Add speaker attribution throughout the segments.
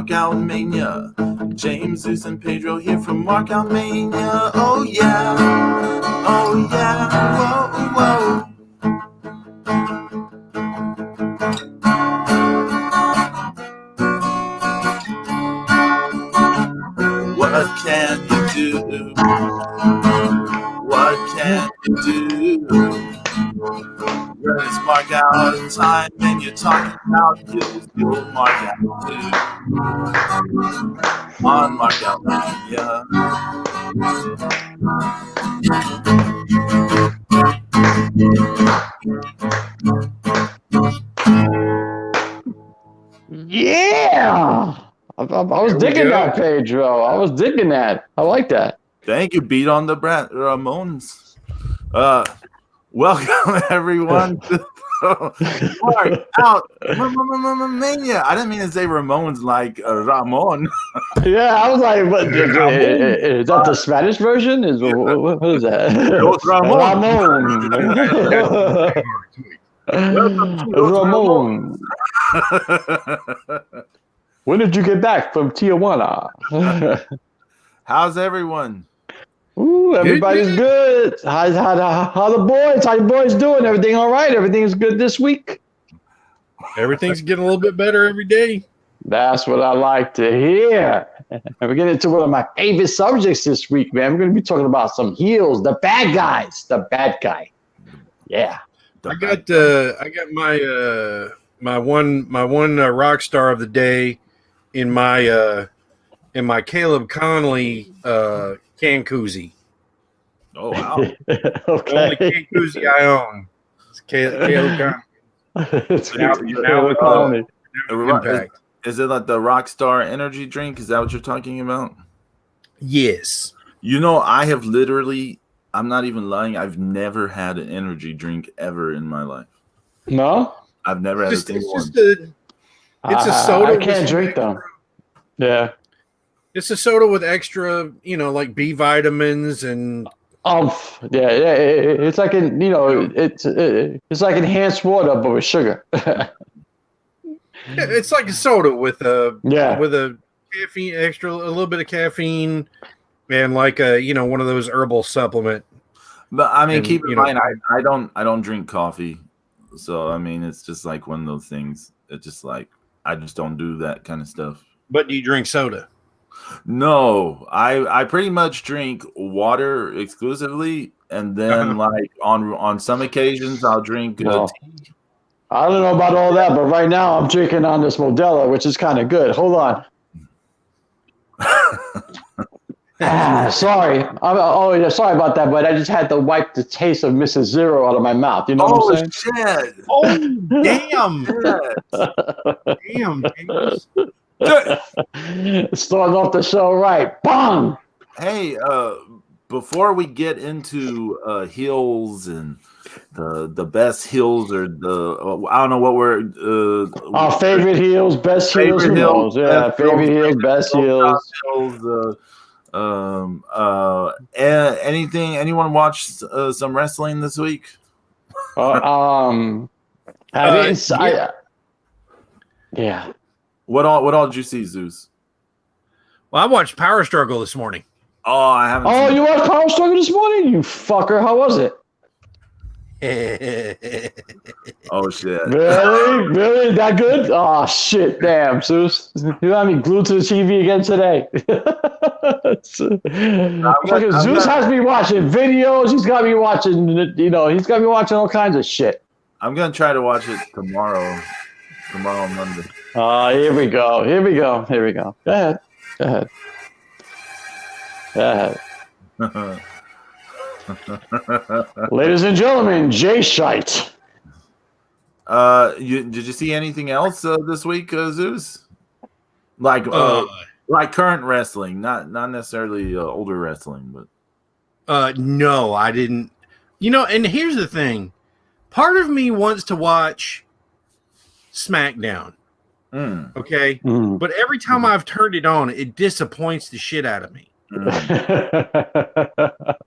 Speaker 1: Markout Mania. James, Zeus, and Pedro here from Markout Mania. Oh yeah, oh yeah, whoa, whoa. What can you do? What can you do? When it's mark out time and you're talking about hills, you'll mark out too. On Markout Mania.
Speaker 2: Yeah! I was digging that, Pedro. I was digging that. I like that.
Speaker 1: Thank you. Beat on the Ramones. Welcome, everyone, to Markout Mania. I didn't mean to say Ramones like Ramon.
Speaker 2: Yeah, I was like, what, is that the Spanish version? What is that? Ramon. Ramon. When did you get back from Tijuana?
Speaker 1: How's everyone?
Speaker 2: Ooh, everybody's good. How the boys? How you boys doing? Everything all right? Everything's good this week?
Speaker 3: Everything's getting a little bit better every day.
Speaker 2: That's what I like to hear. And we're getting into one of my favorite subjects this week, man. We're going to be talking about some heels, the bad guys, the bad guy. Yeah.
Speaker 3: I got my one rock star of the day in my Caleb Conley can koozie.
Speaker 1: Oh wow!
Speaker 2: Okay.
Speaker 3: The only can koozie I own. It's Caleb Conley.
Speaker 1: Is it like the Rockstar energy drink? Is that what you're talking about?
Speaker 3: Yes.
Speaker 1: You know, I have literally, I'm not even lying, I've never had an energy drink ever in my life.
Speaker 2: No?
Speaker 1: I've never had a single one.
Speaker 3: It's a soda.
Speaker 2: I can't drink them. Yeah.
Speaker 3: It's a soda with extra, like B vitamins and.
Speaker 2: Yeah. It's like it's like enhanced water, but with sugar.
Speaker 3: It's like a soda with a caffeine, a little bit of caffeine, and like one of those herbal supplement.
Speaker 1: But I mean, keep in mind, I don't drink coffee, so I mean, it's just like one of those things. It's just like I just don't do that kind of stuff.
Speaker 3: But do you drink soda?
Speaker 1: No, I pretty much drink water exclusively, and then like on some occasions I'll drink tea.
Speaker 2: I don't know about all that, but right now I'm drinking on this Modelo, which is kind of good. Hold on. Sorry. Sorry about that, but I just had to wipe the taste of Mrs. Zero out of my mouth. You know what I'm saying?
Speaker 1: Shit!
Speaker 3: Oh, damn! Damn!
Speaker 2: Starting off the show right. Bang!
Speaker 1: Hey, before we get into heels and the best heels or I don't know what we're
Speaker 2: our favorite heels, best heels, yeah, favorite heels, best heels.
Speaker 1: Anyone watch some wrestling this week?
Speaker 2: Yeah.
Speaker 1: What all did you see, Zeus?
Speaker 3: Well, I watched Power Struggle this morning.
Speaker 1: Oh, I haven't.
Speaker 2: Oh, you watched Power Struggle this morning? You fucker! How was it?
Speaker 1: Oh shit!
Speaker 2: Really? That good? Oh shit! Damn, Zeus, you got me glued to the TV again today. Zeus has me watching videos. He's got me watching. He's got me watching all kinds of shit.
Speaker 1: I'm gonna try to watch it tomorrow. Tomorrow, Monday.
Speaker 2: Here we go. Go ahead. Ladies and gentlemen, Jay Shite.
Speaker 1: Did you see anything else this week, Zeus? Like current wrestling, not necessarily older wrestling, but
Speaker 3: no, I didn't. And here's the thing: part of me wants to watch SmackDown. Okay, but every time I've turned it on, it disappoints the shit out of me.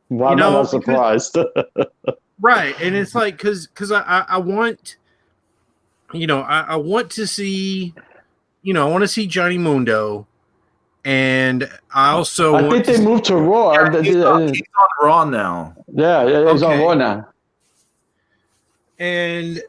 Speaker 2: Why am I not surprised?
Speaker 3: Right, and it's like because I want, I want to see, I want to see Johnny Mundo, and I
Speaker 2: think they moved to Raw.
Speaker 1: Yeah, he's on Raw now.
Speaker 2: Yeah, he's on Raw now.
Speaker 3: And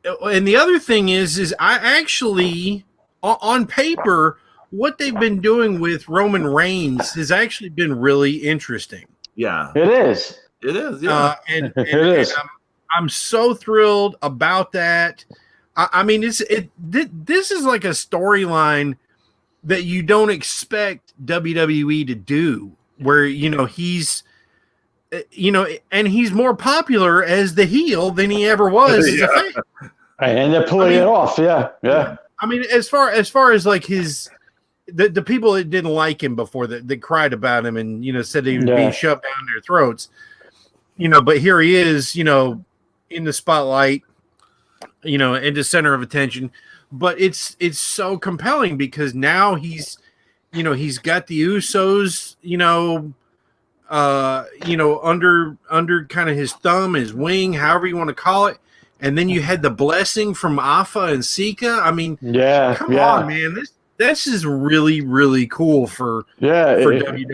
Speaker 3: the other thing is I actually, on paper, what they've been doing with Roman Reigns has actually been really interesting.
Speaker 1: Yeah,
Speaker 2: it is.
Speaker 1: It is. Yeah,
Speaker 3: and
Speaker 2: it is.
Speaker 3: And I'm so thrilled about that. I mean, this is like a storyline that you don't expect WWE to do, where he's and he's more popular as the heel than he ever was as a face.
Speaker 2: And they're pulling it off. Yeah.
Speaker 3: I mean, as far as like the people that didn't like him before that cried about him and said he was being shoved down their throats, but here he is, in the spotlight, in the center of attention. But it's so compelling because now he's got the Usos, under kind of his thumb, his wing, however you want to call it. And then you had the blessing from Alpha and Sika. I mean, come on, man. This is really, really cool for WWE.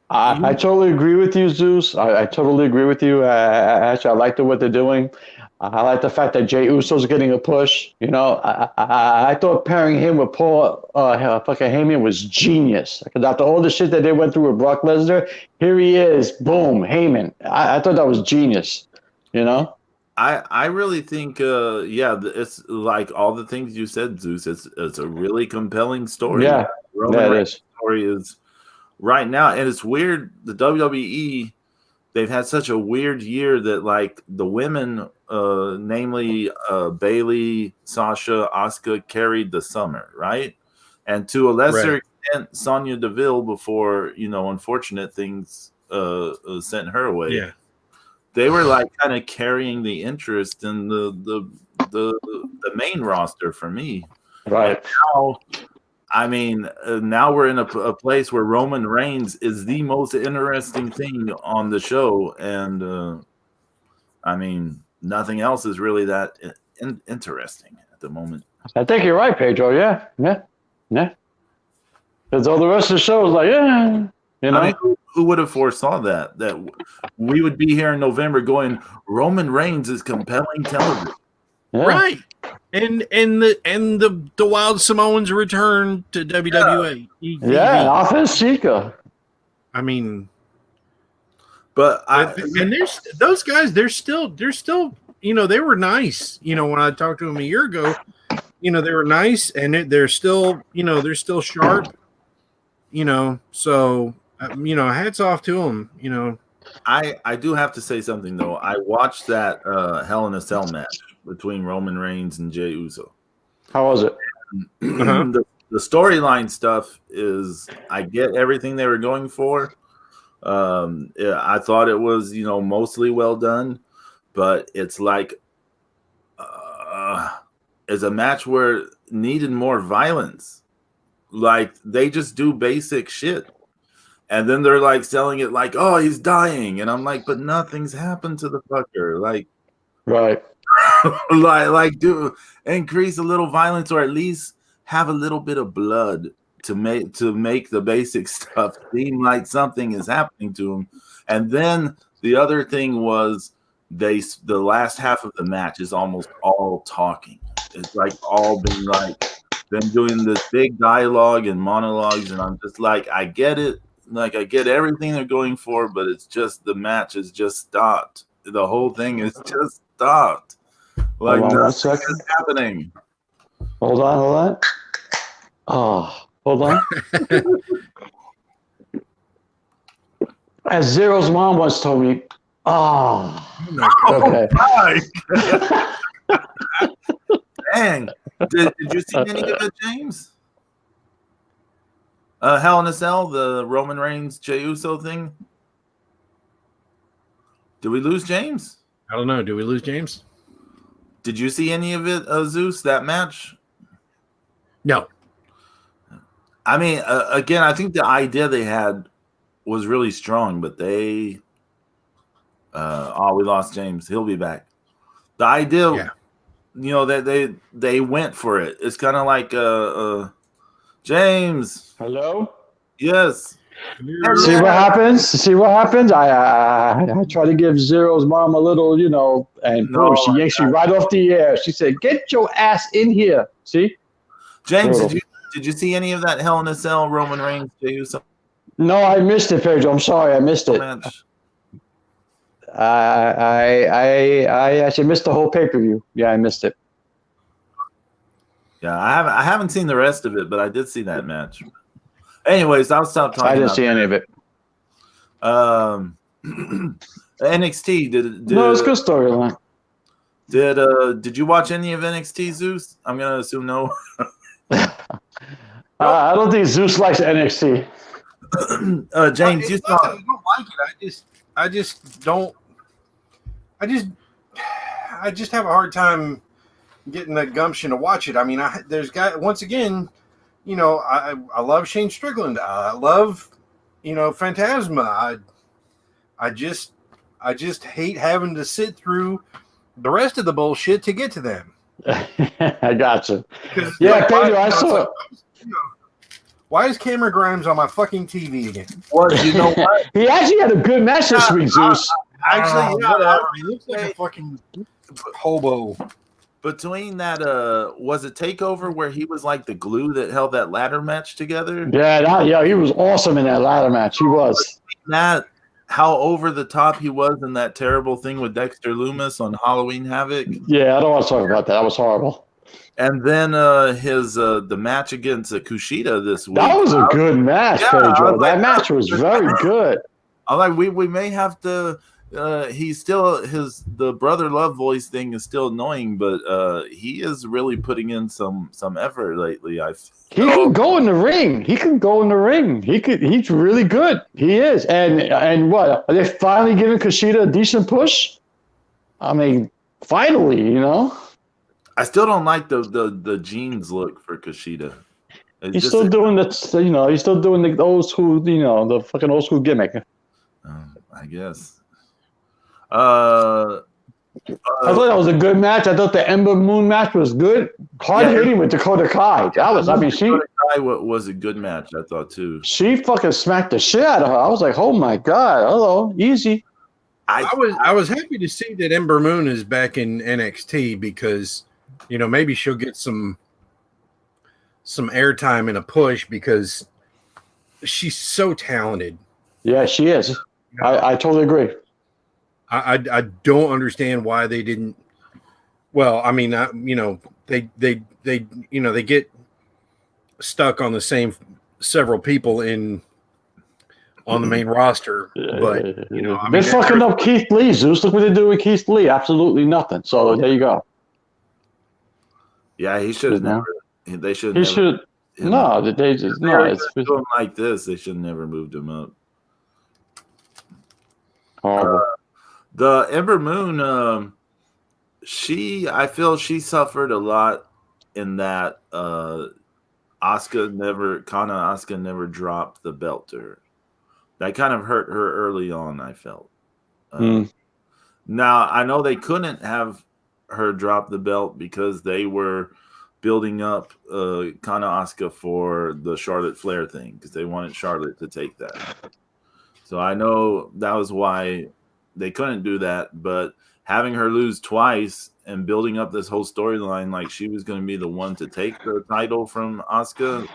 Speaker 2: I totally agree with you, Zeus. I totally agree with you. Actually, I like what they're doing. I like the fact that Jey Uso's getting a push. I thought pairing him with Paul fucking Heyman was genius. Because after all the shit that they went through with Brock Lesnar, here he is, boom, Heyman. I thought that was genius.
Speaker 1: I really think, it's like all the things you said, Zeus. It's a really compelling story.
Speaker 2: Yeah,
Speaker 1: Roman Reigns' story is right now, and it's weird. The WWE, they've had such a weird year that like the women, namely Bayley, Sasha, Asuka, carried the summer, right? And to a lesser extent, Sonya Deville before unfortunate things sent her away.
Speaker 3: Yeah.
Speaker 1: They were like kind of carrying the interest in the main roster for me.
Speaker 2: Right.
Speaker 1: And now we're in a place where Roman Reigns is the most interesting thing on the show, and nothing else is really that interesting at the moment.
Speaker 2: I think you're right, Pedro. Yeah. Because all the rest of the show is like,
Speaker 1: who would have foresaw that we would be here in November going, Roman Reigns is compelling television,
Speaker 3: right? And the Wild Samoans return to WWE.
Speaker 2: Yeah, offense Chica.
Speaker 3: I mean,
Speaker 1: but
Speaker 3: there's those guys. They're still they were nice. When I talked to them a year ago, they were nice, and they're still they're still sharp. So. Hats off to him.
Speaker 1: I do have to say something though. I watched that Hell in a Cell match between Roman Reigns and Jey Uso.
Speaker 2: How was it?
Speaker 1: The storyline stuff is, I get everything they were going for. I thought it was mostly well done, but it's like it's a match where it needed more violence. Like they just do basic shit. And then they're like selling it like, oh, he's dying. And I'm like, but nothing's happened to the fucker. Like,
Speaker 2: right.
Speaker 1: like do increase a little violence, or at least have a little bit of blood to make the basic stuff seem like something is happening to him. And then the other thing was the last half of the match is almost all talking. It's like all been like them doing this big dialogue and monologues, and I'm just like, I get it. Like I get everything they're going for, but it's just the match is just stopped. The whole thing is just stopped. Like nothing is happening.
Speaker 2: Hold on. Oh, hold on. As Zero's mom once told me, okay.
Speaker 1: Dang. Did you see any of it, James? Hell in a Cell, the Roman Reigns Jey Uso thing. Did we lose James?
Speaker 3: I don't know. Did we lose James?
Speaker 1: Did you see any of it, Zeus, that match?
Speaker 3: No.
Speaker 1: I mean, again, I think the idea they had was really strong, but they... we lost James. He'll be back. The idea that they went for it. It's kind of like James.
Speaker 2: Hello.
Speaker 1: Yes.
Speaker 2: See what happens. See what happens. I try to give Zero's mom a little, and boom, she yanks me right off the air. She said, "Get your ass in here." See,
Speaker 1: James, did you see any of that Hell in a Cell Roman Reigns Jey Uso?
Speaker 2: No, I missed it, Pedro. I'm sorry, I missed it.
Speaker 1: Match?
Speaker 2: I actually missed the whole pay-per-view. Yeah, I missed it.
Speaker 1: Yeah, I haven't seen the rest of it, but I did see that match. Anyways, I'll stop talking.
Speaker 2: I didn't see any of it.
Speaker 1: NXT did
Speaker 2: no, it's a good storyline.
Speaker 1: Did you watch any of NXT, Zeus? I'm gonna assume no.
Speaker 2: I don't think Zeus likes NXT.
Speaker 1: James, you saw.
Speaker 3: I don't like it. I just don't. I just have a hard time getting the gumption to watch it. I mean, once again, I love Shane Strickland. I love, Phantasma. I just hate having to sit through the rest of the bullshit to get to them.
Speaker 2: I gotcha. Yeah, Pedro, I saw it.
Speaker 3: Why is Cameron Grimes on my fucking TV again?
Speaker 1: Well, you know what?
Speaker 2: He actually had a good match this week, Zeus.
Speaker 1: Actually,
Speaker 3: whatever. He looks like a fucking hobo.
Speaker 1: Between that, was it Takeover where he was like the glue that held that ladder match together?
Speaker 2: Yeah, he was awesome in that ladder match. He was.
Speaker 1: That how over the top he was in that terrible thing with Dexter Lumis on Halloween Havoc.
Speaker 2: Yeah, I don't want to talk about that. That was horrible.
Speaker 1: And then the match against Kushida this week.
Speaker 2: That was a good match, Pedro. That match was very good.
Speaker 1: I'm like, we may have to. He's still the brother love voice thing is still annoying, but he is really putting in some effort lately.
Speaker 2: He can go in the ring. He's really good. He is. And what? Are they finally giving Kushida a decent push? I mean, finally,
Speaker 1: I still don't like the jeans look for Kushida.
Speaker 2: He's still doing the old school, the fucking old school gimmick.
Speaker 1: I guess.
Speaker 2: I thought that was a good match. I thought the Ember Moon match was good. Hard hitting with Dakota Kai. Dakota
Speaker 1: Kai was a good match. I thought too.
Speaker 2: She fucking smacked the shit out of her. I was like, oh my god, hello, easy.
Speaker 3: I was happy to see that Ember Moon is back in NXT because maybe she'll get some airtime and a push because she's so talented.
Speaker 2: Yeah, she is. I totally agree.
Speaker 3: I don't understand why they didn't. Well, I mean, they get stuck on the same several people on the main roster, but
Speaker 2: they're fucking up Keith Lee. Zeus, look what they do with Keith Lee. Absolutely nothing. So there you go.
Speaker 1: Yeah, he should have never. They should.
Speaker 2: He should. No, they just no. It's
Speaker 1: doing like this. They should never moved him up.
Speaker 2: Horrible.
Speaker 1: The Ember Moon, I feel she suffered a lot in that Asuka never dropped the belt to her. That kind of hurt her early on, I felt. Now, I know they couldn't have her drop the belt because they were building up Kana Asuka for the Charlotte Flair thing because they wanted Charlotte to take that. So I know that was why they couldn't do that, but having her lose twice and building up this whole storyline like she was going to be the one to take the title from Asuka,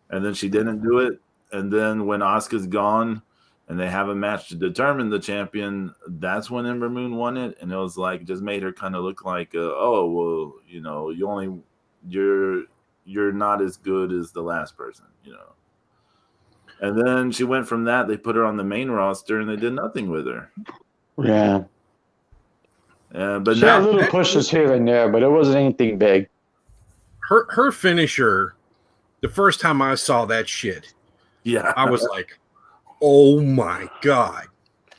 Speaker 1: and then she didn't do it. And then when Asuka's gone and they have a match to determine the champion, that's when Ember Moon won it. And it was like, just made her kind of look like, you're not as good as the last person, And then she went from that. They put her on the main roster, and they did nothing with her.
Speaker 2: Yeah.
Speaker 1: But
Speaker 2: she had little pushes here and there, but it wasn't anything big.
Speaker 3: Her finisher, the first time I saw that shit, I was like, oh my god.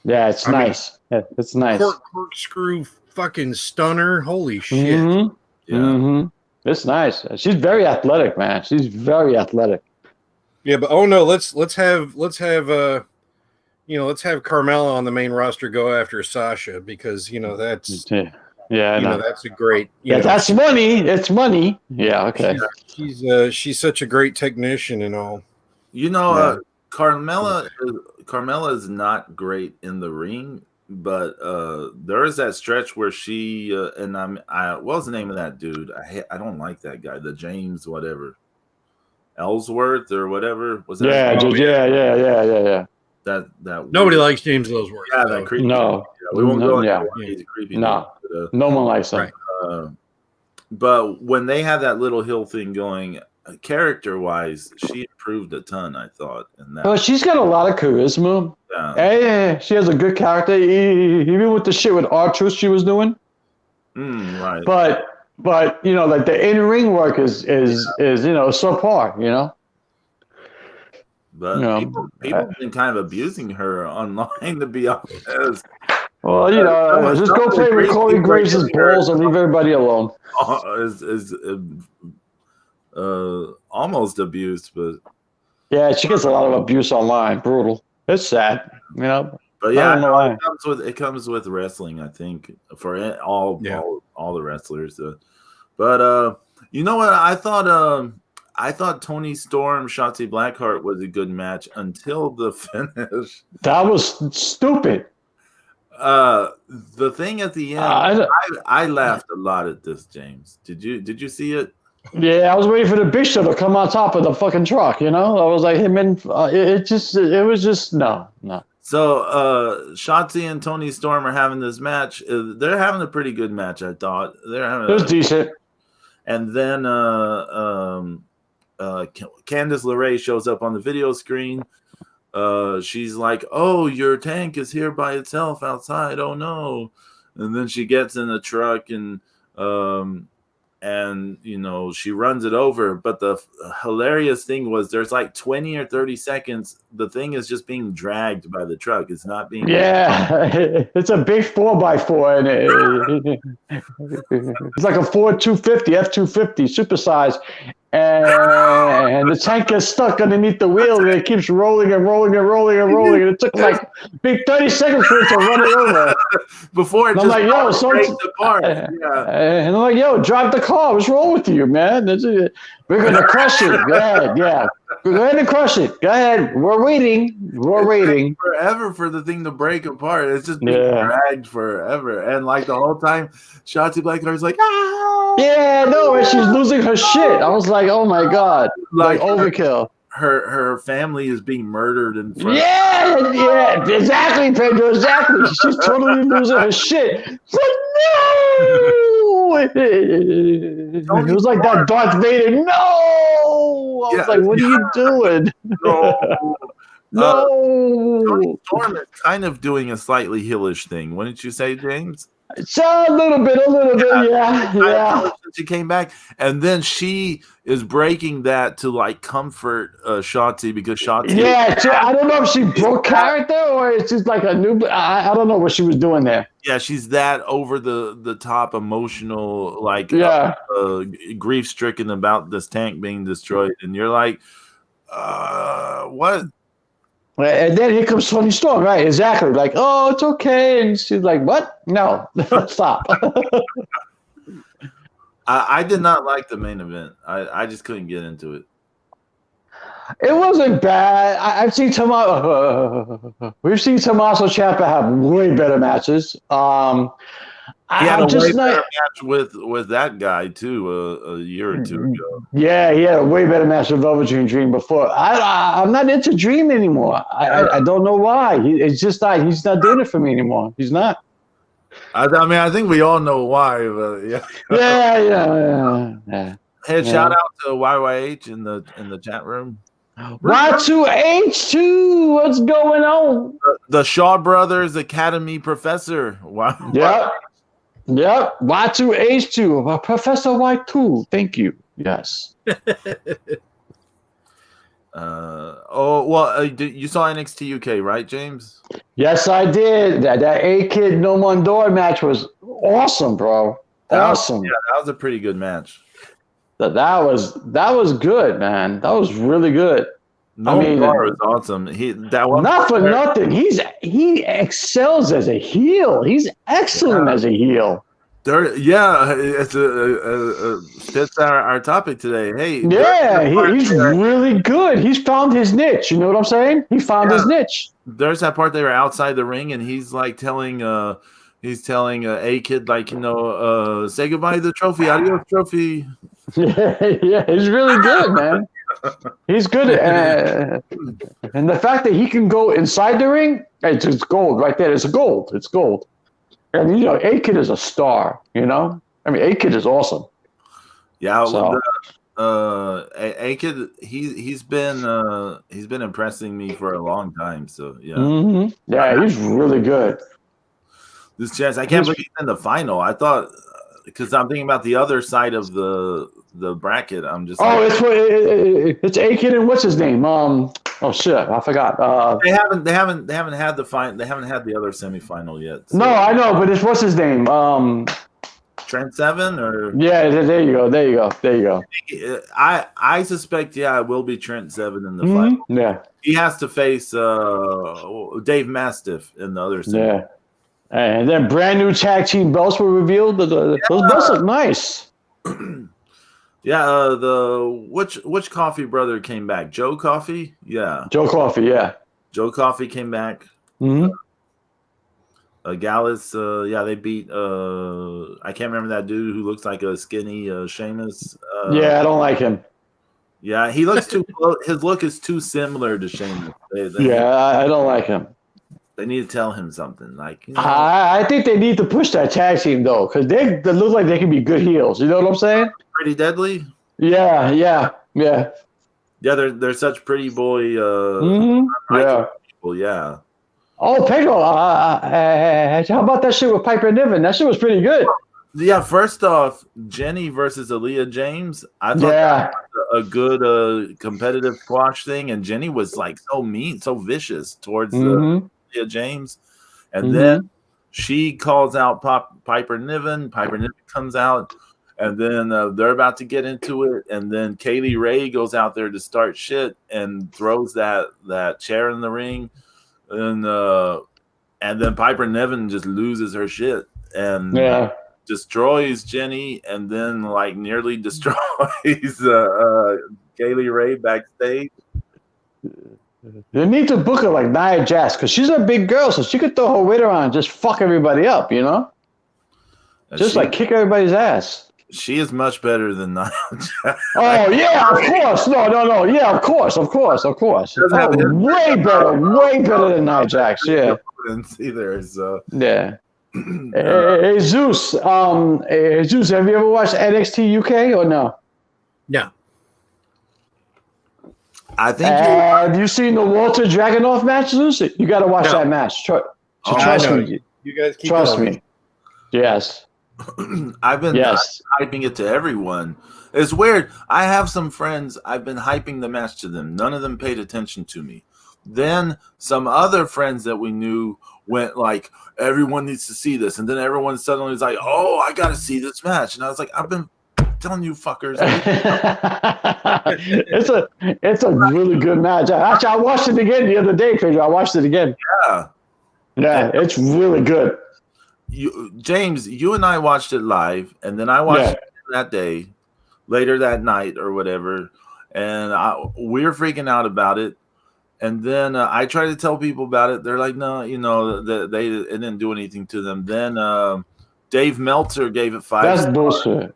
Speaker 2: Yeah, it's nice. It's nice.
Speaker 3: Corkscrew fucking stunner. Holy shit.
Speaker 2: Mm-hmm. Yeah. Mm-hmm. It's nice. She's very athletic, man. She's very athletic.
Speaker 3: Yeah, but let's have Carmella on the main roster go after Sasha because that's that's a great.
Speaker 2: That's money. It's money. Yeah, okay.
Speaker 3: She's such a great technician and all.
Speaker 1: Carmella is not great in the ring, but there is that stretch where she and what was the name of that dude? I don't like that guy, the James whatever, Ellsworth or whatever was that?
Speaker 2: Yeah.
Speaker 1: That
Speaker 3: nobody likes James Ellsworth.
Speaker 1: Yeah, that creepy.
Speaker 2: No,
Speaker 1: we won't go into why he's a creepy.
Speaker 2: No, no one likes him.
Speaker 3: Right.
Speaker 1: But when they have that little hill thing going, character-wise, she improved a ton, I thought.
Speaker 2: Well, she's got a lot of charisma.
Speaker 1: Yeah.
Speaker 2: And she has a good character, even with the shit with R-Truth she was doing.
Speaker 1: Right.
Speaker 2: But like the in-ring work is subpar,
Speaker 1: But people have been kind of abusing her online, to be honest.
Speaker 2: Well, just go play with Corey Graves' balls and leave everybody alone.
Speaker 1: Is almost abuse, but
Speaker 2: yeah, she gets a lot of abuse online. Brutal. It's sad, But
Speaker 1: yeah, it comes with wrestling, I think, for all the wrestlers. But you know what? I thought Toni Storm, Shotzi Blackheart was a good match until the finish.
Speaker 2: That was stupid.
Speaker 1: The thing at the end, I laughed a lot at this, James. Did you see it?
Speaker 2: Yeah, I was waiting for the Big Show to come on top of the fucking truck. I was like him and it was just no.
Speaker 1: So Shotzi and Toni Storm are having this match. They're having a pretty good match, I thought.
Speaker 2: It was decent.
Speaker 1: And then Candice LeRae shows up on the video screen. She's like, "Oh, your tank is here by itself outside. Oh no!" And then she gets in the truck and she runs it over. But the hilarious thing was there's like 20 or 30 seconds. The thing is just being dragged by the truck. It's not being.
Speaker 2: Yeah, it's a big 4x4, and it's like a Ford 250, F-250, supersize. And the tank gets stuck underneath the wheel, and it keeps rolling and rolling and rolling and rolling. And it took like big 30 seconds for it to run it over.
Speaker 1: Before it just breaks apart. Yeah.
Speaker 2: And I'm like, yo, drive the car. What's wrong with you, man? We're going to crush it. Go ahead. Yeah. Go ahead and crush it. Go ahead. We're waiting.
Speaker 1: Forever for the thing to break apart. It's just being dragged forever. And like the whole time, Shotzi Blackheart's like, ah!
Speaker 2: Yeah, no, and she's losing her shit. I was like, oh my God. Like overkill.
Speaker 1: Her family is being murdered in front.
Speaker 2: Yeah, exactly, Pedro, exactly. She's totally losing her shit. It's like, no! It was like that Darth Vader, no! I was like, what are you doing? No.
Speaker 1: Toni Storm is kind of doing a slightly heelish thing, wouldn't you say, James?
Speaker 2: So a little bit, yeah.
Speaker 1: She came back, and then she is breaking that to like comfort Shotzi because Shotzi.
Speaker 2: Yeah, so I don't know if she broke character or it's just like a new. I don't know what she was doing there.
Speaker 1: Yeah, she's that over the top emotional, like grief stricken about this tank being destroyed, and you're like, what?
Speaker 2: And then here comes Toni Storm, right? Exactly. Like, oh, it's okay. And she's like, what? No, stop.
Speaker 1: I did not like the main event. I just couldn't get into it.
Speaker 2: It wasn't bad. I've seen we've seen Tommaso Ciampa have way better matches.
Speaker 1: He had a way better match with that guy too a year or two ago.
Speaker 2: Yeah, he had a way better match with Velveteen Dream before. I'm not into Dream anymore. I don't know why. It's just not. He's not doing it for me anymore. He's not.
Speaker 3: I mean, I think we all know why. But yeah.
Speaker 2: Yeah.
Speaker 1: Hey, shout out to YYH in the chat room.
Speaker 2: Y2H2, what's going on?
Speaker 1: The Shaw Brothers Academy professor. Wow.
Speaker 2: Yep. Y2H2. Professor Y2. Thank you. Yes.
Speaker 1: You saw NXT UK, right, James?
Speaker 2: Yes, I did. That A-Kid No Mondor match was awesome, bro. Awesome.
Speaker 1: That was a pretty good match.
Speaker 2: That was good, man. That was really good.
Speaker 1: Mondor was awesome.
Speaker 2: Not for nothing. He excels as a heel. He's excellent as a heel.
Speaker 1: It's fits our topic today. Hey,
Speaker 2: Yeah, he's really good. He's found his niche. You know what I'm saying? He found his niche.
Speaker 1: There's that part they were outside the ring, and he's like telling a kid, like, say goodbye to the trophy, adios trophy.
Speaker 2: Yeah, he's really good, man. He's good, and the fact that he can go inside the ring, it's gold right there. It's gold. It's gold. And A-Kid is a star. A-Kid is awesome.
Speaker 1: Yeah,
Speaker 2: so.
Speaker 1: A-Kid, he's been impressing me for a long time. So yeah,
Speaker 2: yeah, he's really good.
Speaker 1: This chance, I can't believe he's in the final. I thought, because I'm thinking about the other side of the bracket. I'm just
Speaker 2: it's A-Kid and what's his name? Oh shit, I forgot.
Speaker 1: They haven't had they haven't had the other semifinal yet.
Speaker 2: So. No, I know, but it's what's his name?
Speaker 1: Trent Seven or
Speaker 2: there you go.
Speaker 1: I suspect it will be Trent Seven in the final.
Speaker 2: Yeah,
Speaker 1: he has to face Dave Mastiff in the other semi.
Speaker 2: Yeah, and then brand new tag team belts were revealed. Those belts look nice.
Speaker 1: Yeah, which Coffee brother came back? Joe Coffee? Yeah.
Speaker 2: Joe Coffee, yeah.
Speaker 1: Joe Coffee came back. Gallus, they beat I can't remember that dude who looks like a skinny Sheamus.
Speaker 2: Yeah, I don't like him.
Speaker 1: Yeah, he looks too his look is too similar to Sheamus.
Speaker 2: I don't like him.
Speaker 1: They need to tell him something. Like,
Speaker 2: I think they need to push that tag team though, because they look like they can be good heels. You know what I'm saying?
Speaker 1: Pretty Deadly.
Speaker 2: Yeah.
Speaker 1: Yeah, they're such pretty boy. People, yeah.
Speaker 2: Oh, Pedro, how about that shit with Piper Niven? That shit was pretty good.
Speaker 1: Yeah, first off, Jenny versus Aaliyah James. I thought that was a good competitive squash thing, and Jenny was like so mean, so vicious towards Aaliyah James. And then she calls out Piper Niven. Piper Niven comes out, and then they're about to get into it. And then Kaylee Ray goes out there to start shit and throws that chair in the ring. And then Piper Niven just loses her shit and destroys Jenny, and then like nearly destroys Kaylee Ray backstage.
Speaker 2: They need to book her like Nia Jax, because she's a big girl, so she could throw her weight around and just fuck everybody up, you know? Just like kick everybody's ass.
Speaker 1: She is much better than Nia Jax.
Speaker 2: Oh, yeah, of course. No. Yeah, of course. Way better than Nia Jax, yeah.
Speaker 1: Either, so.
Speaker 2: Yeah. Hey, Zeus. Zeus, have you ever watched NXT UK or no?
Speaker 3: No.
Speaker 1: I think.
Speaker 2: Have you seen the Walter Dragunov match, Zeus? You got to watch that match. Trust me.
Speaker 3: You guys keep
Speaker 2: trust me. Yes.
Speaker 1: I've been hyping it to everyone. It's weird. I have some friends. I've been hyping the match to them. None of them paid attention to me. Then some other friends that we knew went like, everyone needs to see this. And then everyone suddenly was like, oh, I got to see this match. And I was like, I've been telling you fuckers.
Speaker 2: It's a really good match. Actually, I watched it again the other day, Pedro. I watched it again. Yeah, it's really good.
Speaker 1: James, you and I watched it live, and then I watched it that day, later that night or whatever, and we were freaking out about it. And then I tried to tell people about it. They're like, no, it didn't do anything to them. Then Dave Meltzer gave it 5 stars.
Speaker 2: That's bullshit.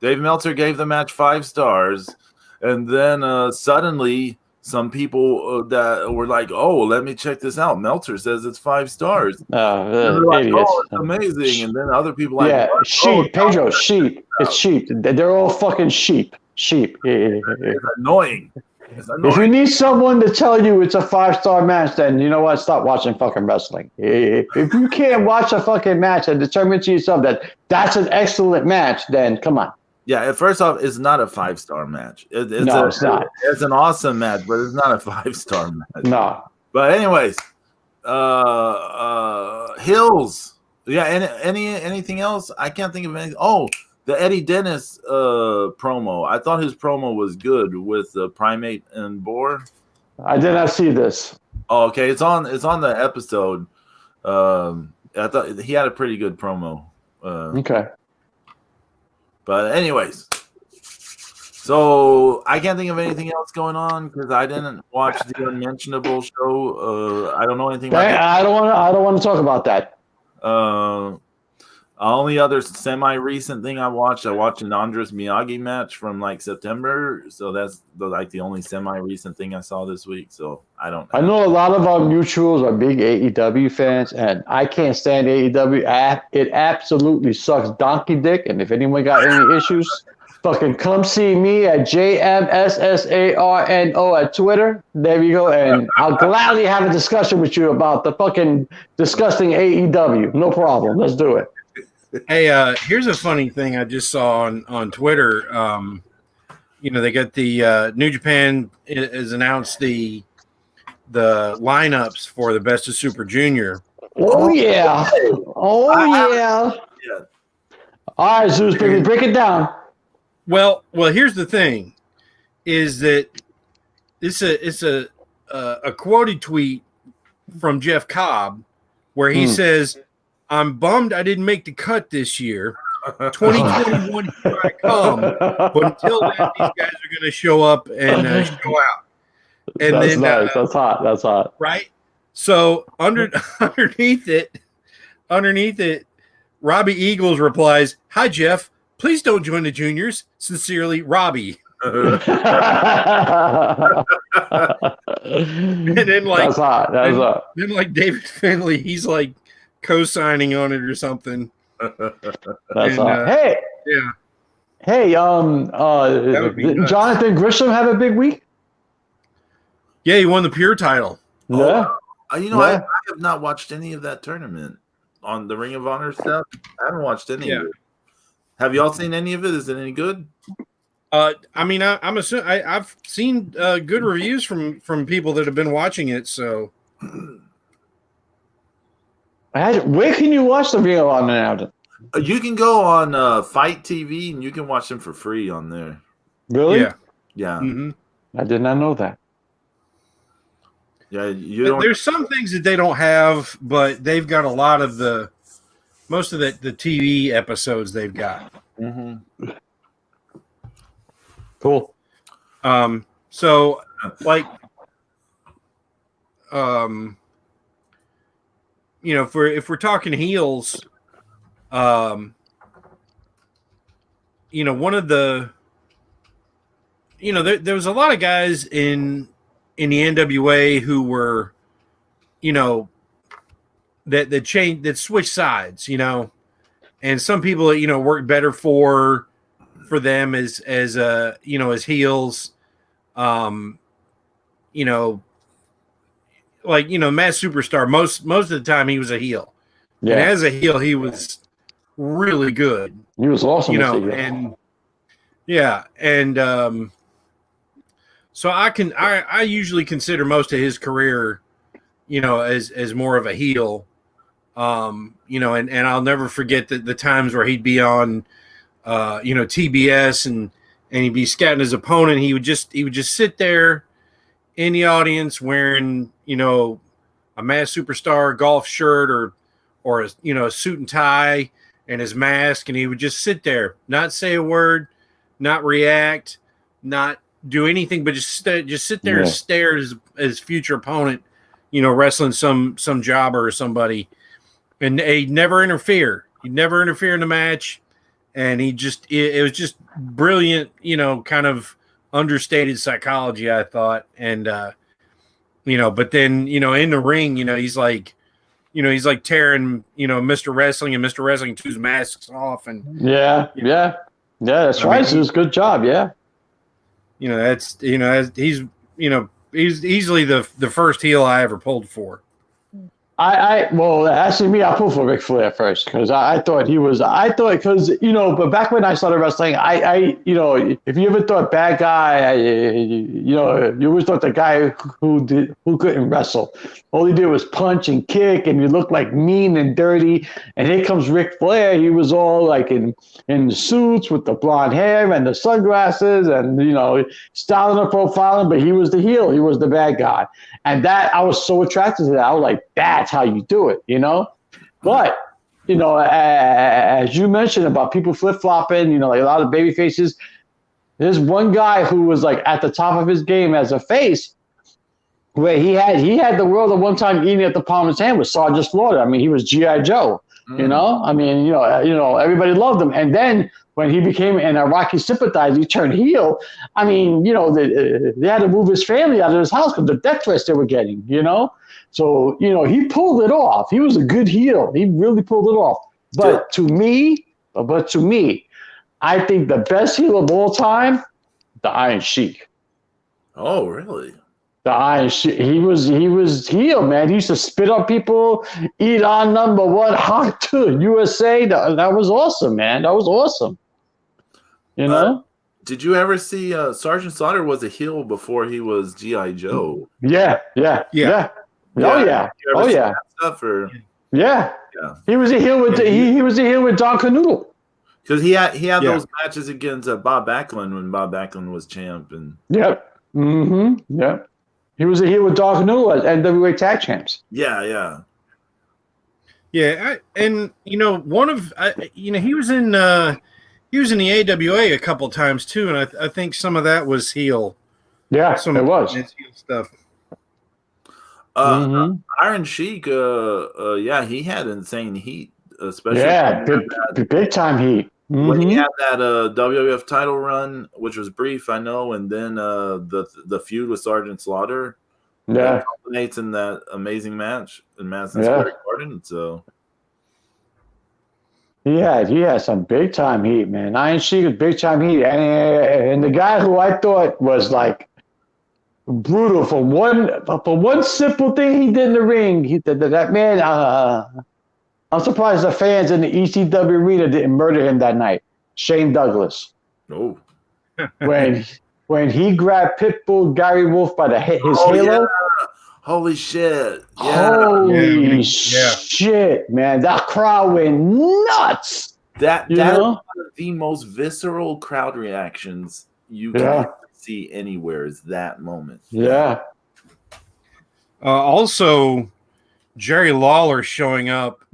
Speaker 1: Dave Meltzer gave the match 5 stars. And then suddenly some people that were like, oh, let me check this out. Meltzer says it's 5 stars.
Speaker 2: Like,
Speaker 1: idiots. Oh, it's amazing. And then other people like,
Speaker 2: sheep, Pedro, sheep. It's sheep. They're all fucking sheep. Sheep.
Speaker 1: It's annoying.
Speaker 2: If you need someone to tell you it's a 5-star match, then you know what? Stop watching fucking wrestling. If you can't watch a fucking match and determine to yourself that that's an excellent match, then come on.
Speaker 1: Yeah, first off, it's not a 5-star match. It's not. It's an awesome match, but it's not a 5-star match.
Speaker 2: No.
Speaker 1: But anyways, Hills. Yeah, anything else? I can't think of anything. Oh, the Eddie Dennis promo. I thought his promo was good with Primate and Boar.
Speaker 2: I did not see this.
Speaker 1: Oh, okay. It's on the episode. I thought he had a pretty good promo.
Speaker 2: Okay.
Speaker 1: But anyways, so I can't think of anything else going on because I didn't watch the Unmentionable show. I don't know anything about that.
Speaker 2: I don't want to talk about that.
Speaker 1: Only other semi-recent thing I watched an Andres Miyagi match from like September. So that's the only semi-recent thing I saw this week. So I don't know.
Speaker 2: I know a lot of our mutuals are big AEW fans, and I can't stand AEW. It absolutely sucks donkey dick. And if anyone got any issues, fucking come see me at JMSSARNO at Twitter. There you go. And I'll gladly have a discussion with you about the fucking disgusting AEW. No problem. Let's do it.
Speaker 3: Hey, here's a funny thing I just saw on Twitter. They got the New Japan has announced the lineups for the Best of Super Junior.
Speaker 2: Oh yeah. Yeah. All right, Zeus, baby, break it down.
Speaker 3: Well, here's the thing, is that it's a quoted tweet from Jeff Cobb where he says, "I'm bummed I didn't make the cut this year. 2021 here I come, but until then, these guys are going to show up and show out." And
Speaker 2: that's
Speaker 3: then
Speaker 2: nice. That's hot. That's hot.
Speaker 3: Right. So underneath it, Robbie Eagles replies, "Hi Jeff, please don't join the juniors. Sincerely, Robbie." And then
Speaker 2: that's hot. That's hot.
Speaker 3: Then like David Finley, he's like co-signing on it or something.
Speaker 2: That's hot. Hey.
Speaker 3: Yeah.
Speaker 2: Hey, did Jonathan Grisham have a big week?
Speaker 3: Yeah, he won the Pure title.
Speaker 2: Yeah.
Speaker 1: I have not watched any of that tournament on the Ring of Honor stuff. I haven't watched any of it. Have y'all seen any of it? Is it any good?
Speaker 3: I'm assuming I've seen good reviews from people that have been watching it. So,
Speaker 2: where can you watch the Ring of Honor now?
Speaker 1: You can go on Fight TV and you can watch them for free on there.
Speaker 2: Really?
Speaker 1: Yeah.
Speaker 3: Mm-hmm.
Speaker 2: I did not know that.
Speaker 1: Yeah,
Speaker 3: there's some things that they don't have, but they've got a lot of most of the TV episodes they've got.
Speaker 2: Mm-hmm. Cool.
Speaker 3: So like, if we're talking heels, one of the, there was a lot of guys in the NWA who were, that switched sides, and some people, worked better for them as heels, Matt Superstar, most of the time he was a heel. Yeah. And as a heel, he was really good.
Speaker 2: He was awesome.
Speaker 3: So I usually consider most of his career, as more of a heel. And I'll never forget the times where he'd be on, TBS and he'd be scouting his opponent. He would just sit there in the audience wearing, a Mass Superstar golf shirt or a suit and tie and his mask, and he would just sit there, not say a word, not react, not do anything, but just sit there and stare at his future opponent, wrestling some jobber or somebody, and he'd never interfere. He'd never interfere in the match, and it was just brilliant, kind of understated psychology, I thought, and but then in the ring, he's like tearing Mr. Wrestling and Mr. Wrestling 2's masks off, and that's right. It was a good job, he's easily the first heel I ever pulled for.
Speaker 2: Well, actually, I pulled for Ric Flair first because I thought but back when I started wrestling, if you ever thought bad guy, you always thought the guy who couldn't wrestle. All he did was punch and kick, and he looked like mean and dirty. And here comes Ric Flair. He was all like in suits with the blonde hair and the sunglasses, and styling and profiling. But he was the heel. He was the bad guy, and that I was so attracted to that. I was like, that's how you do it, But as you mentioned about people flip flopping, like a lot of baby faces. There's one guy who was like at the top of his game as a face, where he had the world at one time eating at the palm of his hand with Sergeant Slaughter. I mean, he was G.I. Joe. I mean, everybody loved him. And then when he became an Iraqi sympathizer, he turned heel. I mean, they had to move his family out of his house because the death threats they were getting, So, he pulled it off. He was a good heel. He really pulled it off. But to me, I think the best heel of all time, the Iron Sheik.
Speaker 1: Oh, really?
Speaker 2: The Iron Sheik. He was heel, man. He used to spit on people, eat on number one, hot to USA. That was awesome, man. That was awesome.
Speaker 1: Did you ever see Sergeant Slaughter was a heel before he was G.I. Joe?
Speaker 2: Yeah. Oh yeah.
Speaker 1: Stuff or
Speaker 2: yeah. He was a heel with he was a heel with Don Canoodle.
Speaker 1: Because he had those matches against Bob Backlund when Bob Backlund was champ and
Speaker 2: Yep. Mm-hmm. Yep. He was a heel with Don Canoodle and NWA Tag Champs.
Speaker 1: Yeah.
Speaker 3: Yeah, he was in the AWA a couple times too, and I think some of that was heel.
Speaker 2: Yeah, it was
Speaker 3: heel stuff.
Speaker 1: Iron Sheik, he had insane heat, especially
Speaker 2: big time heat.
Speaker 1: When he had that WWF title run, which was brief, I know, and then the feud with Sergeant Slaughter, that culminates in that amazing match in Madison Square Garden. So
Speaker 2: he had some big time heat, man. Iron Sheik was big time heat, and the guy who I thought was like brutal for one simple thing he did in the ring. That man. I'm surprised the fans in the ECW arena didn't murder him that night. Shane Douglas.
Speaker 1: Oh.
Speaker 2: when he grabbed Pitbull Gary Wolf by his halo.
Speaker 1: Yeah. Holy shit. Yeah.
Speaker 2: Holy shit, man. That crowd went nuts.
Speaker 1: That is one of the most visceral crowd reactions you can see anywhere is that moment.
Speaker 2: Yeah.
Speaker 3: Also, Jerry Lawler showing up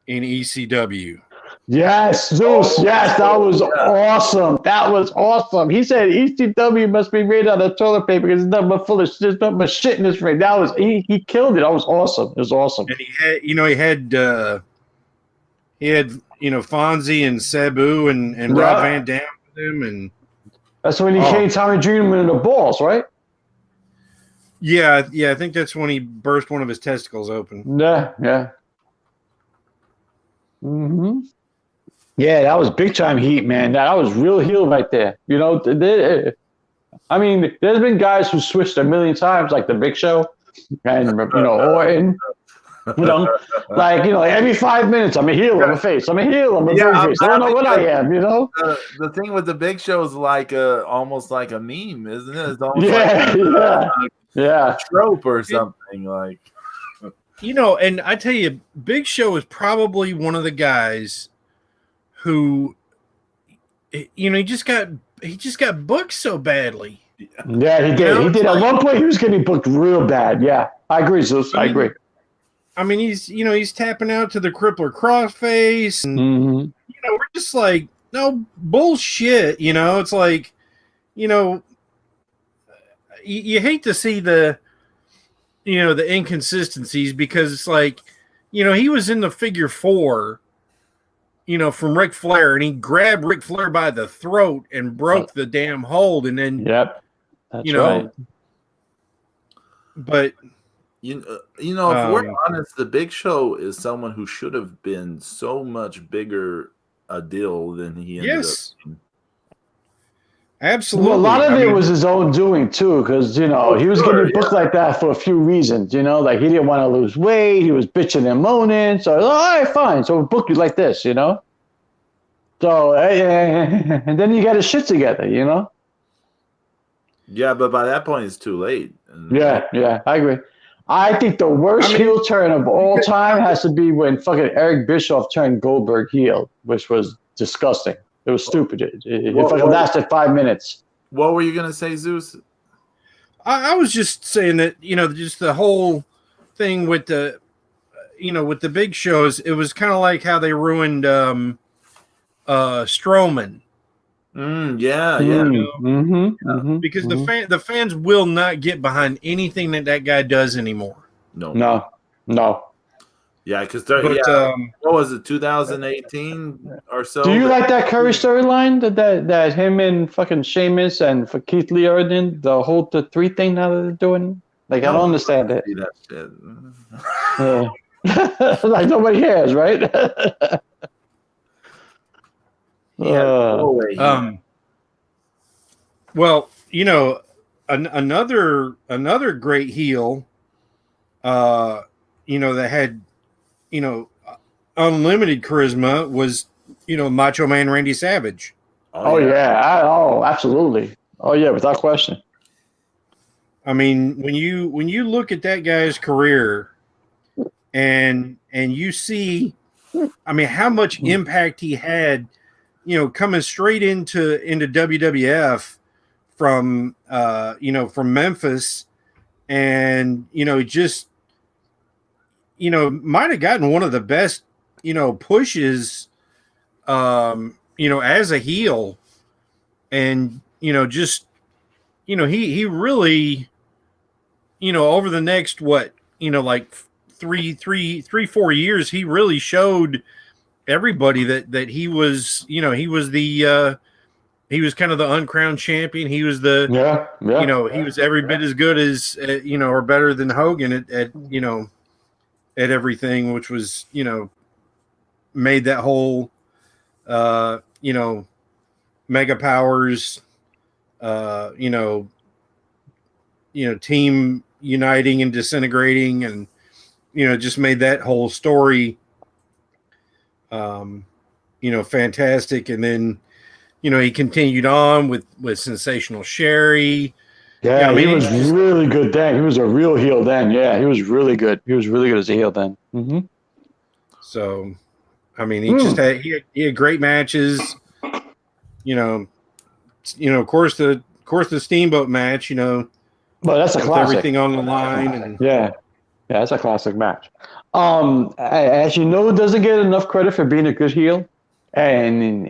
Speaker 3: in ECW.
Speaker 2: Yes, Zeus. That was awesome. That was awesome. He said ECW must be made out of toilet paper because it's nothing but full of shit. There's nothing but shit in this ring. That was he killed it. That was awesome. It was awesome.
Speaker 3: And he had Fonzie and Sabu and Rob Van Dam with him, and
Speaker 2: that's when he came Tommy Dreamer in the balls, right?
Speaker 3: Yeah. I think that's when he burst one of his testicles open.
Speaker 2: Yeah. Mm-hmm. Yeah, that was big time heat, man. That was real heel right there. I mean, there's been guys who switched a million times, like the Big Show, and Orton. Like every 5 minutes, I'm a heel, I'm a face, I'm a heel, I'm a face. I don't know what I am,
Speaker 1: The thing with the Big Show is like almost like a meme, isn't it? It's almost a trope or something like.
Speaker 3: And I tell you, Big Show is probably one of the guys who, he just got booked so badly.
Speaker 2: Yeah, he did. He did. At one point, he was getting booked real bad. Yeah, I agree, Zeus. I agree.
Speaker 3: I mean, he's tapping out to the Crippler Crossface, and we're just like, no bullshit. It's like, you hate to see the inconsistencies because it's like, he was in the figure 4, from Ric Flair, and he grabbed Ric Flair by the throat and broke the damn hold, and then
Speaker 2: that's right.
Speaker 3: But
Speaker 1: if we're honest, the Big Show is someone who should have been so much bigger a deal than he ended up being.
Speaker 3: Absolutely.
Speaker 2: Well, a lot of it was his own doing too, because he was getting booked like that for a few reasons. Like he didn't want to lose weight, he was bitching and moaning. So all right, fine. So we'll book you like this, So and then you got his shit together,
Speaker 1: Yeah, but by that point it's too late.
Speaker 2: Yeah, I agree. I think the worst heel turn of all time has to be when fucking Eric Bischoff turned Goldberg heel, which was disgusting. It was stupid. It fucking lasted 5 minutes.
Speaker 1: What were you going to say, Zeus?
Speaker 3: I was just saying that, just the whole thing with the, with the big shows, it was kind of like how they ruined Strowman. Because the fans will not get behind anything that guy does anymore.
Speaker 2: No.
Speaker 1: Yeah, because what was it, 2018 or so?
Speaker 2: Do you like that Curry storyline that him and fucking Sheamus and for Keith Lee are in the 3 thing now that they're doing? Like, I don't understand it. That shit. Like nobody cares, right?
Speaker 3: Well, another great heel, that had, unlimited charisma was, Macho Man Randy Savage.
Speaker 2: Absolutely. Oh yeah, without question.
Speaker 3: I mean, when you look at that guy's career, and you see, I mean, how much impact he had, coming straight into WWF from Memphis, and just might have gotten one of the best pushes as a heel, and he really over the next like 4 years, he really showed everybody that he was he was kind of the uncrowned champion. He was he was every bit as good as or better than Hogan at everything, which was made that whole Mega Powers team uniting and disintegrating, and just made that whole story fantastic. And then he continued on with Sensational Sherry.
Speaker 2: Yeah, he was really good then. He was a real heel then. Yeah, he was really good. He was really good as a heel then. Mm-hmm.
Speaker 3: So, I mean, he just had great matches. Of course the Steamboat match.
Speaker 2: Well, that's a classic.
Speaker 3: Everything on the line. And
Speaker 2: yeah, that's a classic match. As you know, doesn't get enough credit for being a good heel, and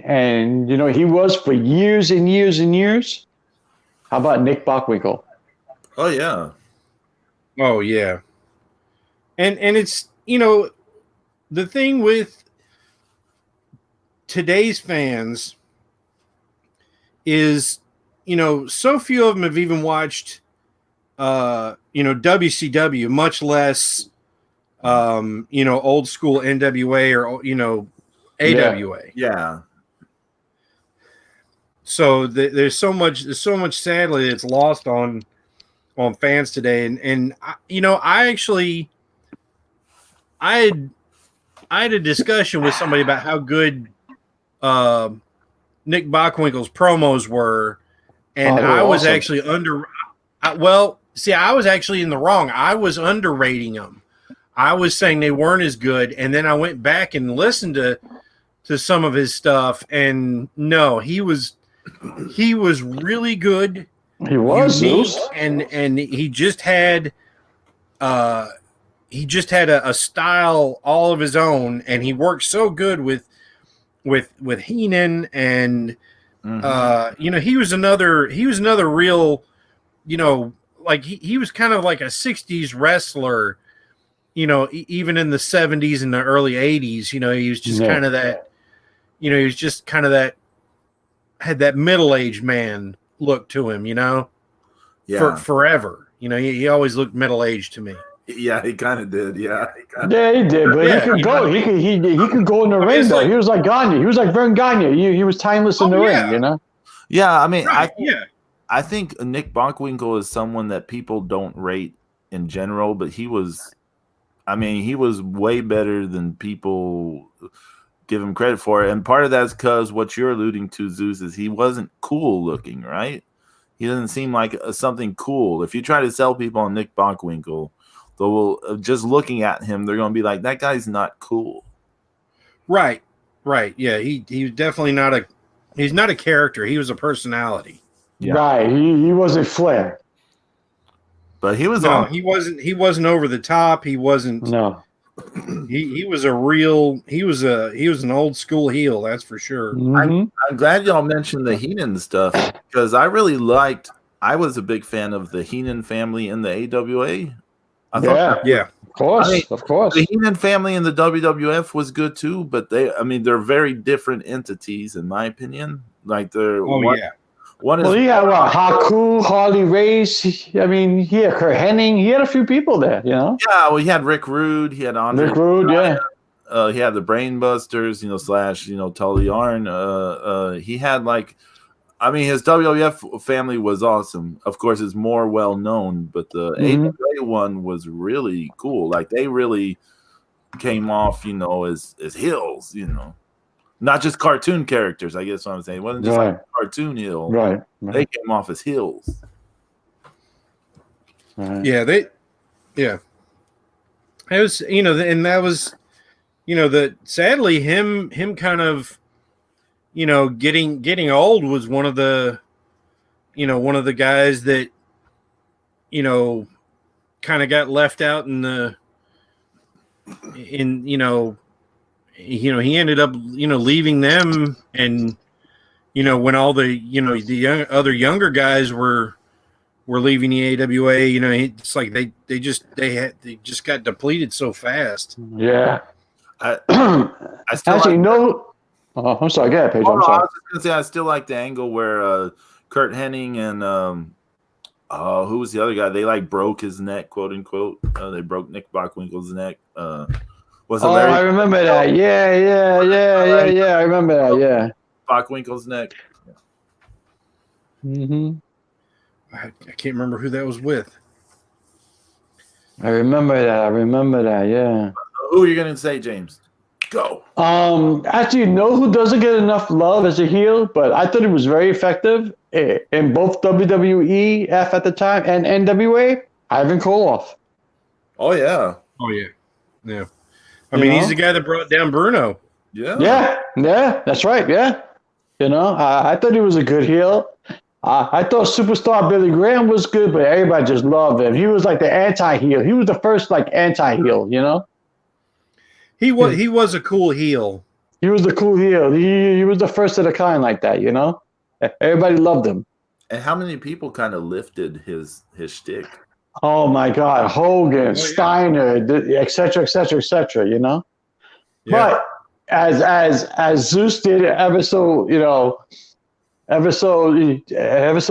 Speaker 2: he was for years and years and years. How about Nick Bockwinkel?
Speaker 1: Oh yeah.
Speaker 3: And it's the thing with today's fans is so few of them have even watched WCW, much less old school NWA or AWA.
Speaker 1: Yeah.
Speaker 3: So there's so much sadly that's lost on fans today, and I had a discussion with somebody about how good Nick Bockwinkel's promos were, and I was actually I was actually in the wrong. I was underrating them. I was saying they weren't as good, and then I went back and listened to some of his stuff, and no, he was really good.
Speaker 2: He was
Speaker 3: unique, and he just had a style all of his own, and he worked so good with Heenan, and he was another real, like he was kind of like a 60s wrestler, even in the 70s and the early 80s. He was just kind of that, he was just kind of that, had that middle-aged man look to him, forever. He always looked middle-aged to me.
Speaker 1: Yeah, he kind of did. Yeah, he
Speaker 2: did. But he could go. He could go in the ring though. He was like Gagne. He was like Vern Gagne. He was timeless in the ring.
Speaker 1: Yeah, I mean,
Speaker 3: right,
Speaker 1: I think Nick Bockwinkel is someone that people don't rate in general, but he was way better than people give him credit for it. And part of that's because what you're alluding to, Zeus, is he wasn't cool looking, right? He doesn't seem like something cool. If you try to sell people on Nick Bockwinkel, they'll just looking at him, they're going to be like, that guy's not cool.
Speaker 3: Right. Yeah, he's definitely he's not a character. He was a personality.
Speaker 2: Yeah. Right. He wasn't flair.
Speaker 1: But he was
Speaker 3: he wasn't over the top. He wasn't.
Speaker 2: No.
Speaker 3: He was an old school heel, that's for sure.
Speaker 2: Mm-hmm.
Speaker 1: I'm glad y'all mentioned the Heenan stuff because I was a big fan of the Heenan family in the AWA.
Speaker 3: Yeah.
Speaker 2: Of course.
Speaker 1: The Heenan family in the WWF was good too, but they're very different entities in my opinion. Like one is
Speaker 2: Well, he had Haku, Harley Race. I mean, he had Kurt Hennig. He had a few people there, you know.
Speaker 1: Yeah, well, he had Rick Rude. He had Andre.
Speaker 2: Rick Rude, yeah.
Speaker 1: He had the Brainbusters, / Tully Yarn. He had his WWF family was awesome. Of course, it's more well known, but the AWA one was really cool. Like they really came off, as heels, not just cartoon characters. I guess what I'm saying. It wasn't just like a cartoon heel.
Speaker 2: Right.
Speaker 1: They came off as heels.
Speaker 2: Right.
Speaker 3: Yeah, it was, and that was, sadly him kind of, getting old was one of the guys that, kind of got left out he ended up, leaving them, and, when all the other younger guys were leaving the AWA, it's like they just got depleted so fast.
Speaker 2: Yeah.
Speaker 1: I
Speaker 2: Actually, I'm sorry. Go ahead, Paige. I'm sorry.
Speaker 1: I was just gonna say I still like the angle where Kurt Hennig and who was the other guy? They broke his neck, quote unquote. They broke Nick Bockwinkel's neck. Was it Larry?
Speaker 2: I remember that. Yeah. I remember that. Yeah.
Speaker 1: Bockwinkel's neck.
Speaker 2: Mm-hmm.
Speaker 3: I can't remember who that was with.
Speaker 2: I remember that. Yeah.
Speaker 1: Who are you gonna say, James? Go.
Speaker 2: Actually, who doesn't get enough love as a heel, but I thought he was very effective in both WWEF at the time and NWA. Ivan Koloff.
Speaker 1: Oh yeah.
Speaker 3: Yeah. I mean, he's the guy that brought down Bruno.
Speaker 1: Yeah.
Speaker 2: Yeah. That's right. Yeah. I thought he was a good heel. I thought Superstar Billy Graham was good, but everybody just loved him. He was like the anti-heel. He was the first anti-heel.
Speaker 3: He was a cool heel.
Speaker 2: He was the cool heel. He was the first of the kind like that. Everybody loved him.
Speaker 1: And how many people kind of lifted his shtick?
Speaker 2: Oh my God, Hogan, Steiner, et cetera, et cetera, et cetera.
Speaker 3: Yeah.
Speaker 2: But as Zeus did ever so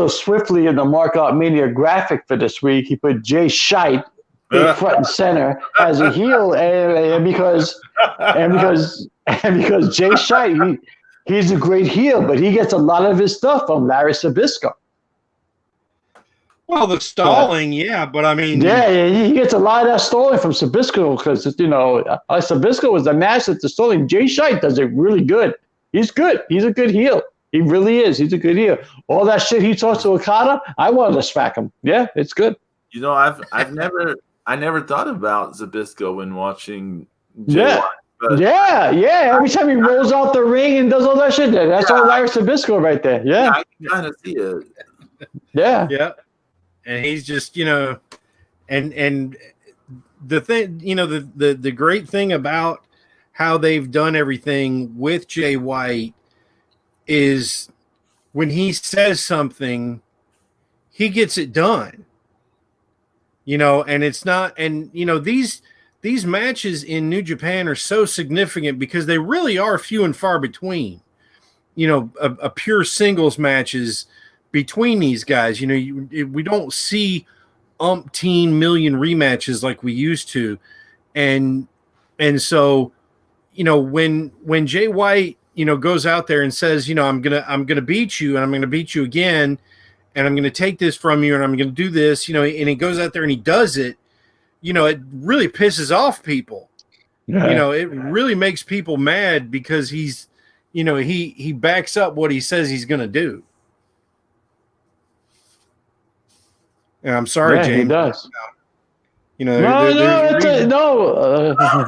Speaker 2: swiftly in the Markout Mania graphic for this week, he put Jay Scheidt big front and center as a heel, and because Jay Scheidt, he's a great heel, but he gets a lot of his stuff from Larry Sabisco.
Speaker 3: Well, the stalling, but I mean...
Speaker 2: Yeah, he gets a lot of that stalling from Sabisco because, Sabisco was the master at the stalling. Jay Scheidt does it really good. He's good. He's a good heel. He really is. He's a good heel. All that shit he talks to Okada, I wanted to smack him. Yeah, it's good.
Speaker 1: I never thought about Zabisco when watching
Speaker 2: Jay White, yeah. Every time he rolls out the ring and does all that shit, that's all Larry Sabisco right there. Yeah,
Speaker 1: I can kind of see it.
Speaker 2: Yeah.
Speaker 3: And he's just, and the thing, the great thing about how they've done everything with Jay White is when he says something, he gets it done. And it's not, and these matches in New Japan are so significant because they really are few and far between. A pure singles matches between these guys. We don't see umpteen million rematches like we used to, and so when Jay White goes out there and says, I'm gonna beat you, and I'm gonna beat you again, and I'm gonna take this from you, and I'm gonna do this, and he goes out there and he does it, it really pisses off people.
Speaker 2: Yeah.
Speaker 3: It really makes people mad because he's he backs up what he says he's gonna do. And I'm sorry, James.
Speaker 2: He does.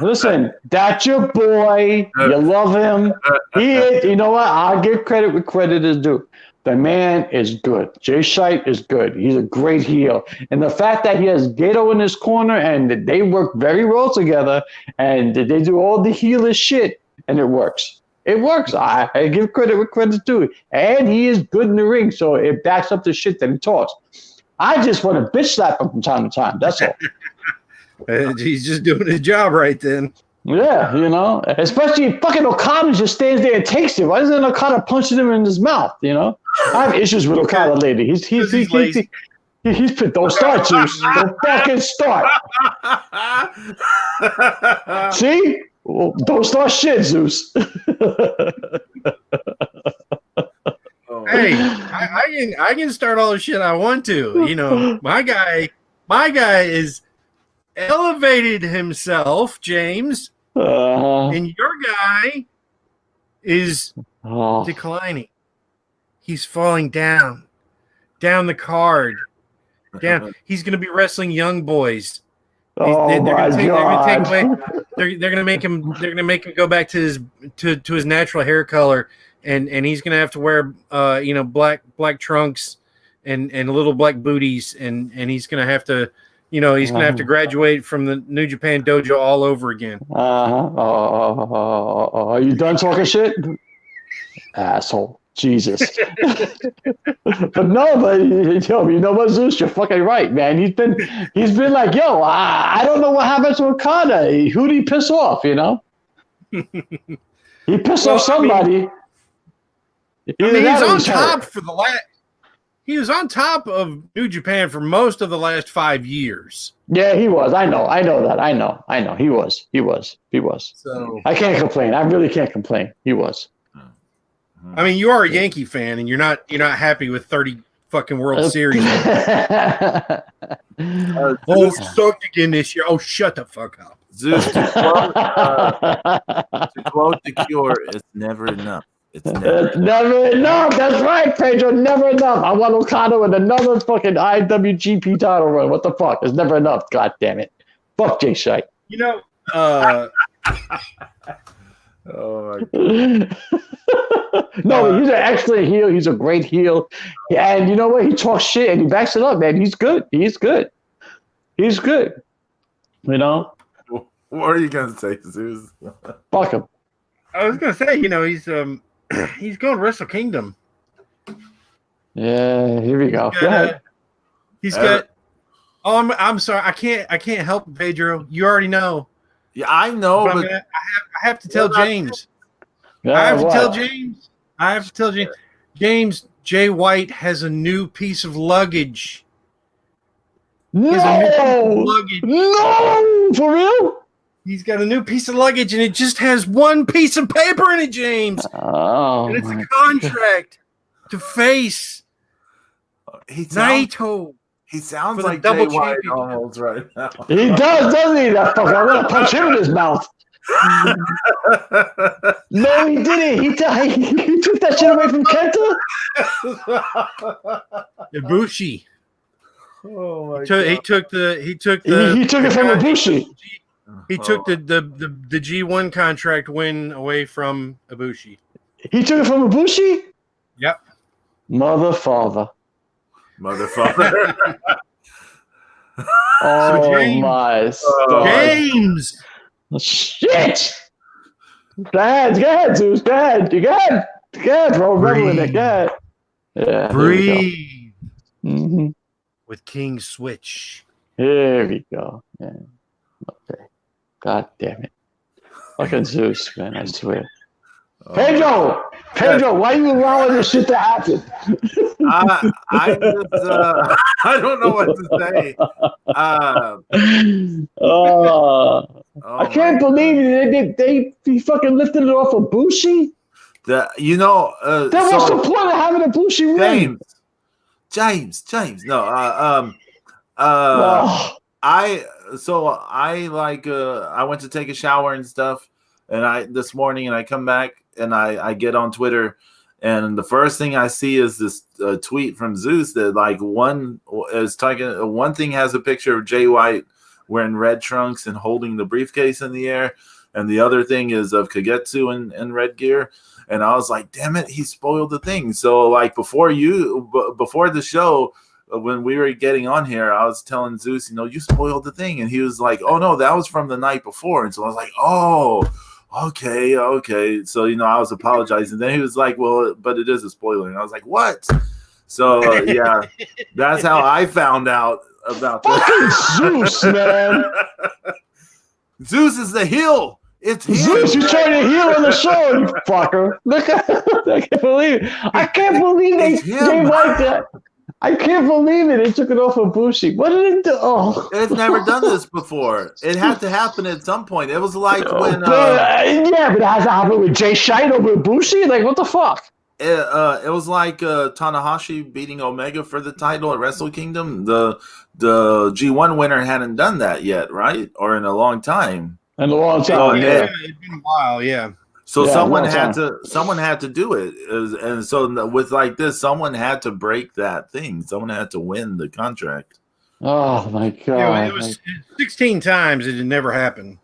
Speaker 2: Listen, that's your boy. You love him. You know what? I'll give credit where credit is due. The man is good. Jay Shite is good. He's a great heel. And the fact that he has Gato in his corner and they work very well together and they do all the heelish shit and it works. It works. I give credit where credit's due. And he is good in the ring, so it backs up the shit that he talks. I just want to bitch slap him from time to time. That's all.
Speaker 3: He's just doing his job right then.
Speaker 2: Yeah, you know, especially if fucking Okada just stands there and takes it. Why isn't Okada punching him in his mouth? You know, I have issues with Okada lately. He's don't start, Zeus. Don't fucking start. See, well, don't start shit, Zeus.
Speaker 3: Hey, I can start all the shit I want to. You know, my guy is elevated himself, James, and your guy is declining. He's falling down the card. Down. He's going to be wrestling young boys. They're going to make him go back to his natural hair color, and he's going to have to wear black trunks and little black booties, and he's going to have to. You know, he's going to have to graduate from the New Japan dojo all over again.
Speaker 2: Are you done talking shit? Asshole. Jesus. But you know what, Zeus? You're fucking right, man. He's been like, yo, I don't know what happened to Okada. Who did he piss off, you know? He pissed off somebody.
Speaker 3: He was on top of New Japan for most of the last 5 years.
Speaker 2: Yeah, he was. I know that. I know. He was. So I can't complain. I really can't complain. He was.
Speaker 3: I mean, you are a Yankee fan, and you're not happy with 30 fucking World Series. Sucked again this year. Oh, shut the fuck up.
Speaker 1: Zeus, to quote The Cure, it's never enough. It's
Speaker 2: never enough. That's right, Pedro. Never enough. I want Okada with another fucking IWGP title run. What the fuck? It's never enough. God damn it. Fuck Jay Shite.
Speaker 3: You know,
Speaker 1: oh my God.
Speaker 2: No, he's an excellent heel. He's a great heel. And you know what? He talks shit and he backs it up, man. He's good. You know?
Speaker 1: What are you going to say, Zeus?
Speaker 2: Fuck him.
Speaker 3: I was going to say, you know, he's going to Wrestle Kingdom.
Speaker 2: Yeah, here we go.
Speaker 3: He's got. Oh, I'm sorry. I can't help it, Pedro. You already know.
Speaker 1: Yeah, I know, but
Speaker 3: I have to tell James. I have to tell James. James, Jay White has a new piece of luggage.
Speaker 2: No, for real?
Speaker 3: He's got a new piece of luggage, and it just has one piece of paper in it, James.
Speaker 2: Oh,
Speaker 3: and it's a contract to face Naito.
Speaker 1: He sounds like Jay White almost right now.
Speaker 2: He does, doesn't he? That fucker. I want to punch him in his mouth. No, he didn't. He took that shit away from Kenta.
Speaker 3: Ibushi.
Speaker 1: Oh my
Speaker 3: God. He took it
Speaker 2: from Ibushi.
Speaker 3: He took the G1 contract win away from Ibushi.
Speaker 2: He took it from Ibushi?
Speaker 3: Yep.
Speaker 2: Motherfather. Oh, so James, my God.
Speaker 3: James.
Speaker 2: Shit. Go ahead, Zeus. Go ahead, bro. Revel in it. Go ahead. Yeah,
Speaker 3: breathe. With King Switch.
Speaker 2: Here we go. Yeah. Okay. God damn it. Fucking Zeus, man, I swear. Pedro, why are you allowing this shit to happen?
Speaker 1: I don't know what to say.
Speaker 2: I can't believe he fucking lifted it off of Bushi.
Speaker 1: What's the
Speaker 2: point of having a Bushi win?
Speaker 1: James. No, I went to take a shower and stuff, and this morning, and I come back and I get on Twitter, and the first thing I see is this tweet from Zeus that one thing has a picture of Jay White wearing red trunks and holding the briefcase in the air, and the other thing is of Kagetsu in red gear. And I was like, damn it, he spoiled the thing. So like before the show, when we were getting on here, I was telling Zeus, you spoiled the thing. And he was like, oh no, that was from the night before. And so I was like, oh, okay. So, I was apologizing. Then he was like, well, but it is a spoiler. And I was like, what? So yeah, that's how I found out about
Speaker 2: fucking Zeus, man.
Speaker 1: Zeus is the heel. It's him.
Speaker 2: Zeus, you trying to heel on the show, you fucker. Look, I can't believe it. I can't believe they like that. I can't believe it. They took it off of Bushi. What did it do? Oh,
Speaker 1: it's never done this before. It had to happen at some point. It was like when
Speaker 2: but it has to happen with Jay Shite over Bushi. Like, what the fuck?
Speaker 1: It was like Tanahashi beating Omega for the title at Wrestle Kingdom. The G1 winner hadn't done that yet, right? Or in a long time.
Speaker 2: In a long time,
Speaker 3: yeah. It's been a while, yeah.
Speaker 1: So someone had to do it, and so with like this, someone had to break that thing. Someone had to win the contract.
Speaker 2: Oh my god!
Speaker 3: Yeah, it was 16 times. It had never happened.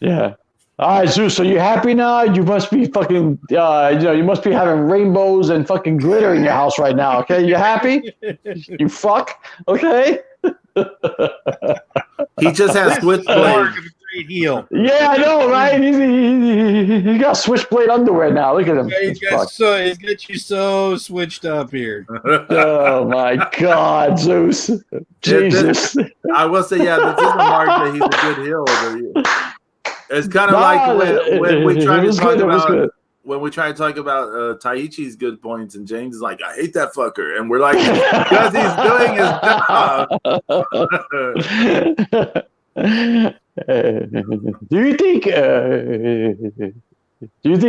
Speaker 2: Yeah. All right, Zeus. So you happy now? You must be fucking. You must be having rainbows and fucking glitter in your house right now. Okay, you happy? You fuck. Okay.
Speaker 1: He just has switchblade.
Speaker 3: Heel.
Speaker 2: Yeah, I know, right? He got switchblade underwear now. Look at him.
Speaker 3: Yeah, he's got you so switched up here.
Speaker 2: Oh my God, Zeus! Jesus.
Speaker 1: I will say, this is a mark that he's a good heel. It's kind of like when we try to talk about when we try to talk about Taichi's good points, and James is like, I hate that fucker, and we're like, because he's doing his job.
Speaker 2: Do you think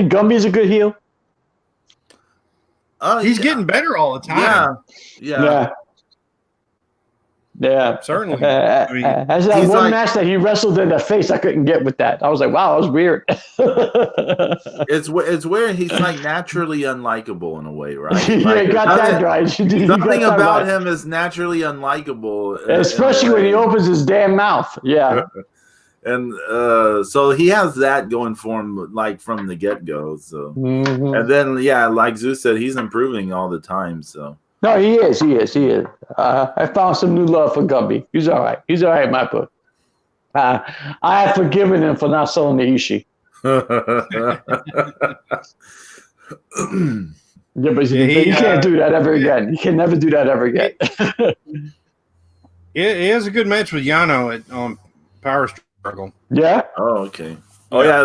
Speaker 2: Gumby's a good heel?
Speaker 3: He's getting better all the time.
Speaker 2: Yeah,
Speaker 3: certainly.
Speaker 2: As that one match that he wrestled in the face, I couldn't get with that. I was like, wow, that was weird.
Speaker 1: It's weird. He's like naturally unlikable in a way, right?
Speaker 2: Yeah, you got that right.
Speaker 1: Nothing about him is naturally unlikable,
Speaker 2: especially when he opens his damn mouth. Yeah.
Speaker 1: And so he has that going for him, like from the get-go. So, and then like Zeus said, he's improving all the time. So.
Speaker 2: No, he is. I found some new love for Gumby. He's all right. He's all right in my book. I have forgiven him for not selling the Ishii. Yeah, but you can't do that ever again. You can never do that ever again.
Speaker 3: He has a good match with Yano on Power Struggle.
Speaker 2: Yeah.
Speaker 1: Oh, okay. Oh, yeah.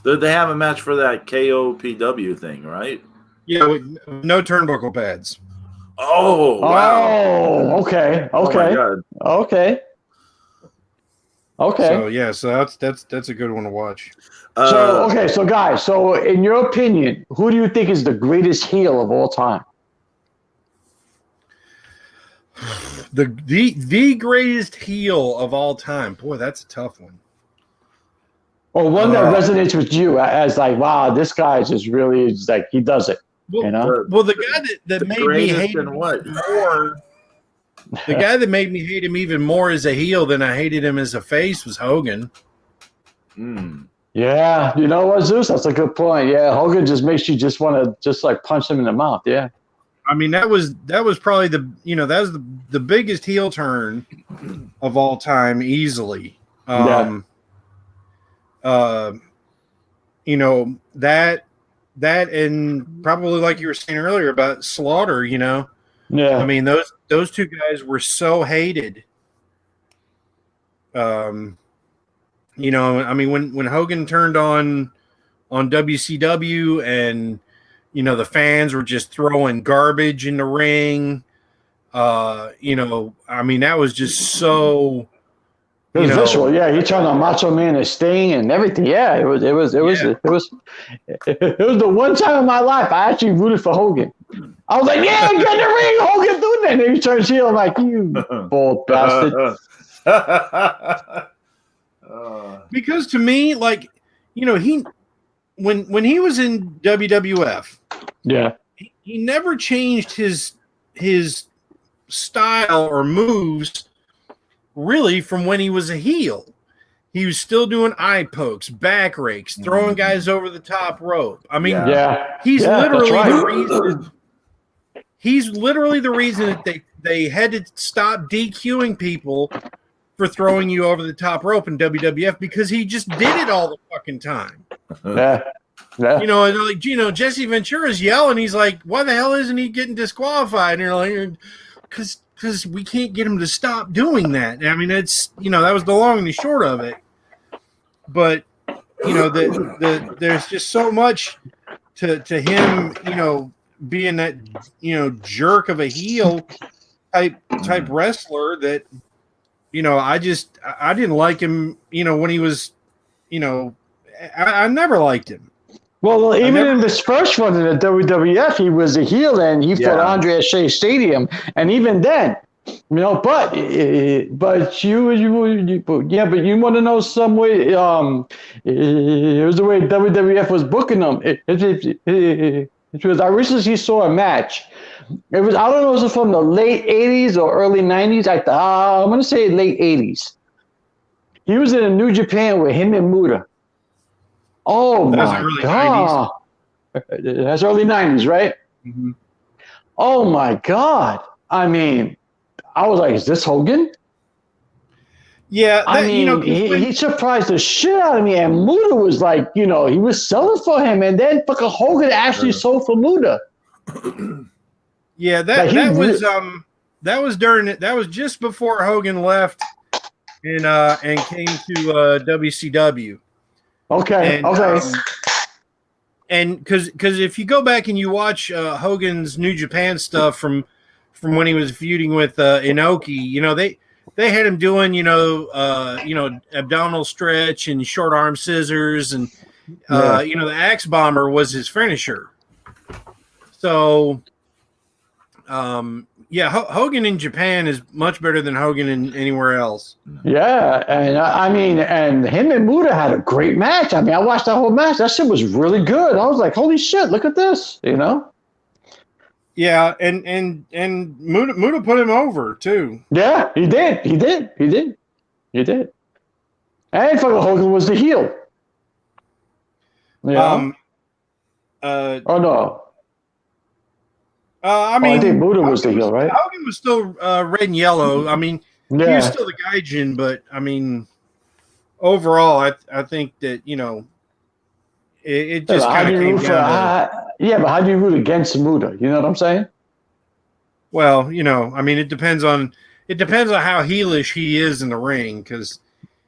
Speaker 1: They have a match for that KOPW thing, right?
Speaker 3: Yeah, with no turnbuckle pads.
Speaker 1: Oh, wow.
Speaker 2: Oh, okay.
Speaker 1: Oh my God.
Speaker 2: Okay.
Speaker 3: So that's a good one to watch.
Speaker 2: So guys, so in your opinion, who do you think is the greatest heel of all time?
Speaker 3: The greatest heel of all time. Boy, that's a tough one.
Speaker 2: Or one that resonates with you as like, wow, this guy is just really like he does it.
Speaker 3: Well,
Speaker 2: you know?
Speaker 3: Well, the guy that made me hate him more, the guy that made me hate him even more as a heel than I hated him as a face was Hogan.
Speaker 2: Yeah, you know what, Zeus? That's a good point. Yeah, Hogan just makes you just want to just like punch him in the mouth. Yeah.
Speaker 3: I mean, that was probably that was the biggest heel turn of all time, easily. That and probably like you were saying earlier about Slaughter, Yeah. I mean, those two guys were so hated. I mean, when Hogan turned on WCW and the fans were just throwing garbage in the ring. I mean, that was just so.
Speaker 2: It was visceral, yeah. He turned on Macho Man and Sting and everything. Yeah, it was the one time in my life I actually rooted for Hogan. I was like, yeah, get in the ring, Hogan, do that. And then he turns heel, I'm like, you bald bastard.
Speaker 3: Because to me, like, he when he was in WWF, he never changed his style or moves really from when he was a heel. he was still doing eye pokes, back rakes, throwing guys over the top rope. I mean, he's literally the reason. He's literally the reason that they had to stop DQing people for throwing you over the top rope in WWF because he just did it all the fucking time.
Speaker 2: Yeah.
Speaker 3: You know, and like, you know, Jesse Ventura's yelling. He's like, "Why the hell isn't he getting disqualified?" And you're like, "Because we can't get him to stop doing that." I mean, it's, you know, that was the long and the short of it. But you know, there's just so much to him, you know, being that, you know, jerk of a heel type wrestler that, you know, I didn't like him, you know, when he was, you know, I never liked him.
Speaker 2: Well, even in this first one in the WWF, he was a heel and he fought Andre at Shea Stadium, and even then, you know, but you want to know some way, it was the way WWF was booking him. It was, I recently saw a match. It was, I don't know if it was from the late 80s or early 90s. I'm going to say late 80s. He was in a New Japan with him and Muta. Oh, my God. 90s. That's early 90s, right?
Speaker 3: Mm-hmm.
Speaker 2: Oh, my God. I mean, I was like, is this Hogan?
Speaker 3: Yeah,
Speaker 2: I mean, you know, he surprised the shit out of me, and Muta was like, you know, he was selling for him, and then fucking Hogan actually sold for Muta.
Speaker 3: Yeah, that was just before Hogan left and came to WCW.
Speaker 2: Okay,
Speaker 3: and because if you go back and you watch Hogan's New Japan stuff from when he was feuding with Inoki, you know, they had him doing, you know, abdominal stretch and short arm scissors, and you know, the Axe Bomber was his finisher. So, Hogan in Japan is much better than Hogan in anywhere else.
Speaker 2: Yeah, and I mean, and him and Muta had a great match. I mean, I watched that whole match. That shit was really good. I was like, holy shit, look at this, you know?
Speaker 3: Yeah, and Muta put him over too.
Speaker 2: Yeah, he did. And fucking Hogan was the heel. Yeah. Oh no.
Speaker 3: I mean,
Speaker 2: I think Muta was the heel, right?
Speaker 3: Hogan was still red and yellow. I mean, he was still the Gaijin, but I mean, overall, I think that, you know, it just kind of came down to.
Speaker 2: Yeah, but how do you root against Muta? You know what I'm saying?
Speaker 3: Well, you know, I mean, it depends on how heelish he is in the ring, because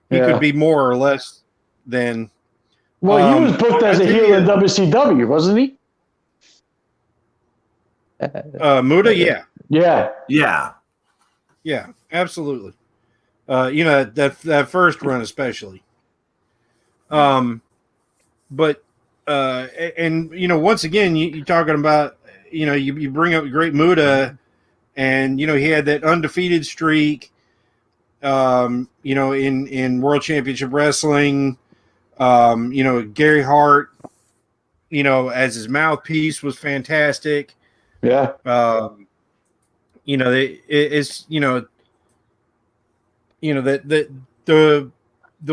Speaker 3: he could be more or less than.
Speaker 2: Well, he was booked as a heel in WCW, wasn't he?
Speaker 3: Muta,
Speaker 2: yeah,
Speaker 3: absolutely. You know, that first run especially. But and you know, once again, you're talking about, you know, you bring up Great Muta, and you know, he had that undefeated streak. You know, in World Championship Wrestling, you know, Gary Hart, you know, as his mouthpiece was fantastic.
Speaker 2: Yeah.
Speaker 3: You know, it's, you know that the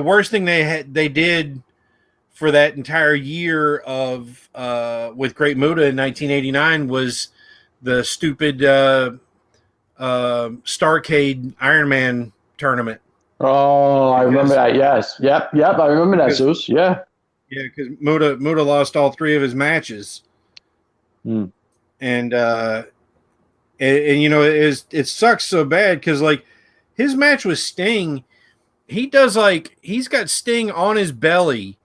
Speaker 3: worst thing they did for that entire year of with Great Muta in 1989 was the stupid Starrcade Iron Man tournament.
Speaker 2: Oh, I remember that. Yes. Yep. I remember that, Zeus. Yeah.
Speaker 3: Yeah, because Muta lost all 3 of his matches. And you know, it sucks so bad because, like, his match with Sting, he's got Sting on his belly,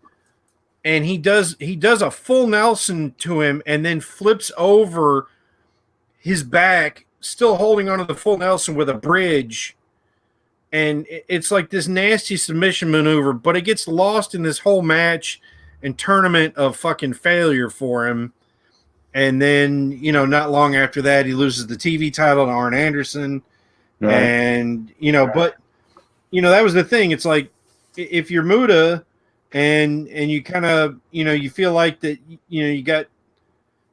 Speaker 3: and he does a full Nelson to him, and then flips over his back, still holding onto the full Nelson with a bridge, and it's like this nasty submission maneuver, but it gets lost in this whole match and tournament of fucking failure for him. And then, you know, not long after that, he loses the TV title to Arn Anderson. Right. And, you know, but, you know, that was the thing. It's like, if you're Muta and you kind of, you know, you feel like that, you know, you got,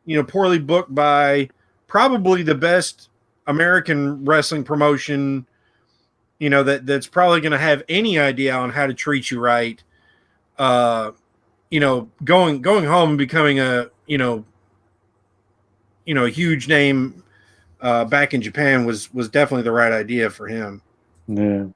Speaker 3: you know, poorly booked by probably the best American wrestling promotion that's probably going to have any idea on how to treat you right. Going home and becoming a huge name back in Japan was definitely the right idea for him.
Speaker 2: Yeah.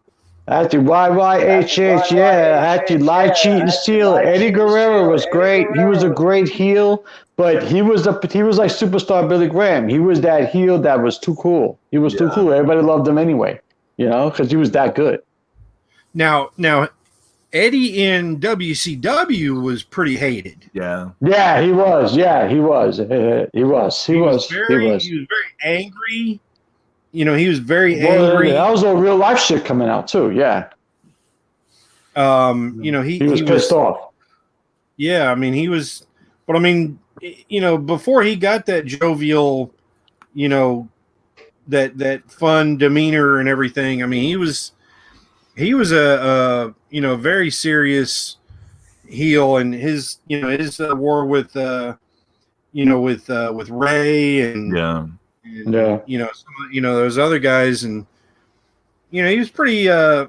Speaker 2: Actually, YYHH, yeah. Actually, lie, cheat, and steal. Eddie Guerrero was great. He was a great heel, but he was like superstar Billy Graham. He was that heel that was too cool. He was too cool. Everybody loved him anyway, because he was that good.
Speaker 3: Now, Eddie in WCW was pretty hated.
Speaker 1: Yeah.
Speaker 2: Yeah, he was. Yeah, he was. He was
Speaker 3: very angry. He was very angry.
Speaker 2: That was all real life shit coming out too. Yeah.
Speaker 3: He
Speaker 2: was pissed off.
Speaker 3: Yeah, I mean, he was. But I mean, before he got that jovial, that fun demeanor and everything. I mean, he was a very serious heel, and his war with with Ray and those other guys, and he was pretty I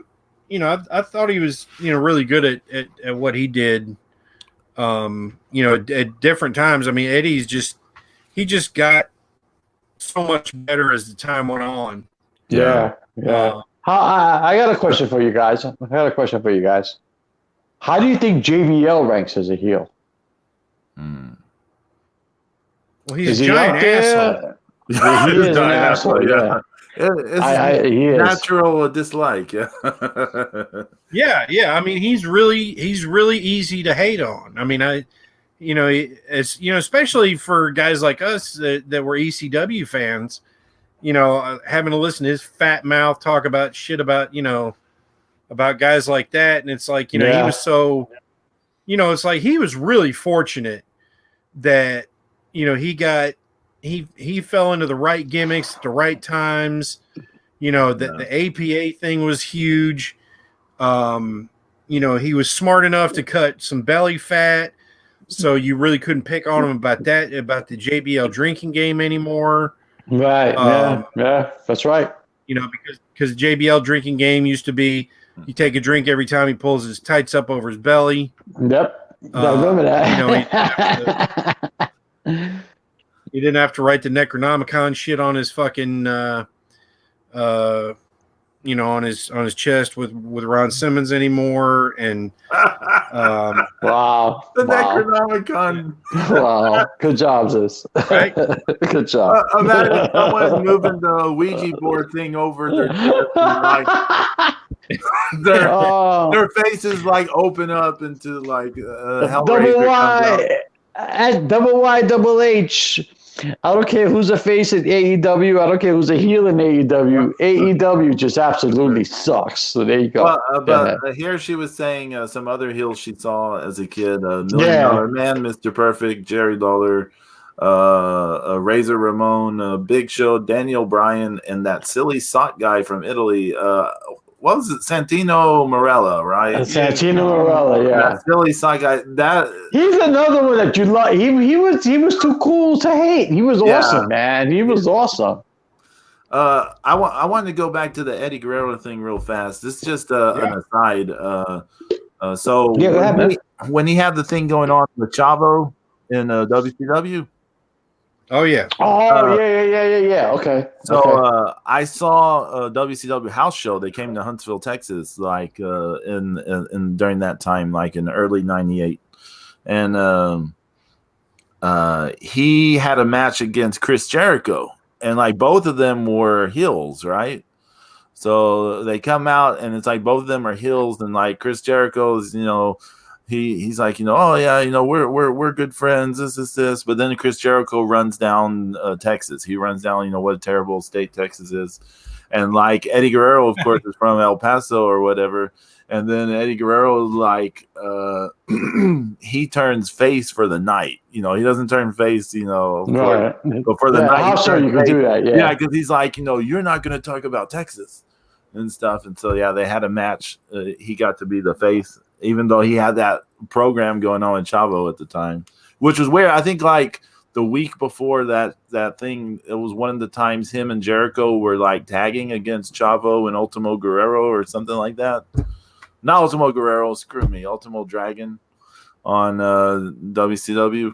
Speaker 3: thought he was really good at what he did at different times. I mean, Eddie's just got so much better as the time went on.
Speaker 2: Yeah. I got a question for you guys. How do you think JBL ranks as a heel?
Speaker 3: Well, he's a giant asshole.
Speaker 2: He is an asshole, yeah.
Speaker 1: He is natural dislike. Yeah.
Speaker 3: Yeah. I mean, he's really easy to hate on. I mean, especially for guys like us that were ECW fans, having to listen to his fat mouth talk about shit about guys like that, and it's like he was so, it's like he was really fortunate that he fell into the right gimmicks at the right times. The APA thing was huge. He was smart enough to cut some belly fat, so you really couldn't pick on him about the JBL drinking game anymore.
Speaker 2: Right. Yeah, that's right.
Speaker 3: Because JBL drinking game used to be you take a drink every time he pulls his tights up over his belly.
Speaker 2: Yep. I remember that.
Speaker 3: He didn't have to write the Necronomicon shit on his fucking on his chest with Ron Simmons anymore, and
Speaker 2: wow,
Speaker 1: the Necronomicon.
Speaker 2: Wow, good job, Zeus.
Speaker 3: Right?
Speaker 2: Good job.
Speaker 1: Imagine someone moving the Ouija board thing over their chest, and their faces like open up into like Hellraiser.
Speaker 2: Double Y, double H. I don't care who's a face in AEW. I don't care who's a heel in AEW. AEW just absolutely sucks. So there you go.
Speaker 1: But here she was saying some other heels she saw as a kid. $1 Million Man, Mr. Perfect, Jerry Lawler, Razor Ramon, Big Show, Daniel Bryan, and that silly sock guy from Italy. What was it? Santino Marella, right?
Speaker 2: Santino Marella, yeah.
Speaker 1: That silly sock guy.
Speaker 2: He's another one that you like. He was too cool to hate. He was awesome, man. He was awesome.
Speaker 1: I wanted to go back to the Eddie Guerrero thing real fast. This is just an aside. When he had the thing going on with Chavo in WCW.
Speaker 3: Oh yeah.
Speaker 2: Yeah. Okay.
Speaker 1: So I saw a WCW house show. They came to Huntsville, Texas, like in during that time, like in early '98, and he had a match against Chris Jericho, and like both of them were heels, right? So they come out, and it's like both of them are heels, and like Chris Jericho's, he's like, oh yeah, we're good friends. This. But then Chris Jericho runs down Texas. He runs down, what a terrible state Texas is. And like Eddie Guerrero, of course, is from El Paso or whatever. And then Eddie Guerrero, like, he turns face for the night. He doesn't turn face, of course, but for the night.
Speaker 2: I'll show you can do that.
Speaker 1: Yeah, because he's like, you're not going to talk about Texas and stuff. And so, yeah, they had a match. He got to be the face, even though he had that program going on in Chavo at the time, which was weird. I think like the week before that thing, it was one of the times him and Jericho were like tagging against Chavo and Ultimo Guerrero or something like that. Not Ultimo Guerrero, screw me, Ultimo Dragon on WCW.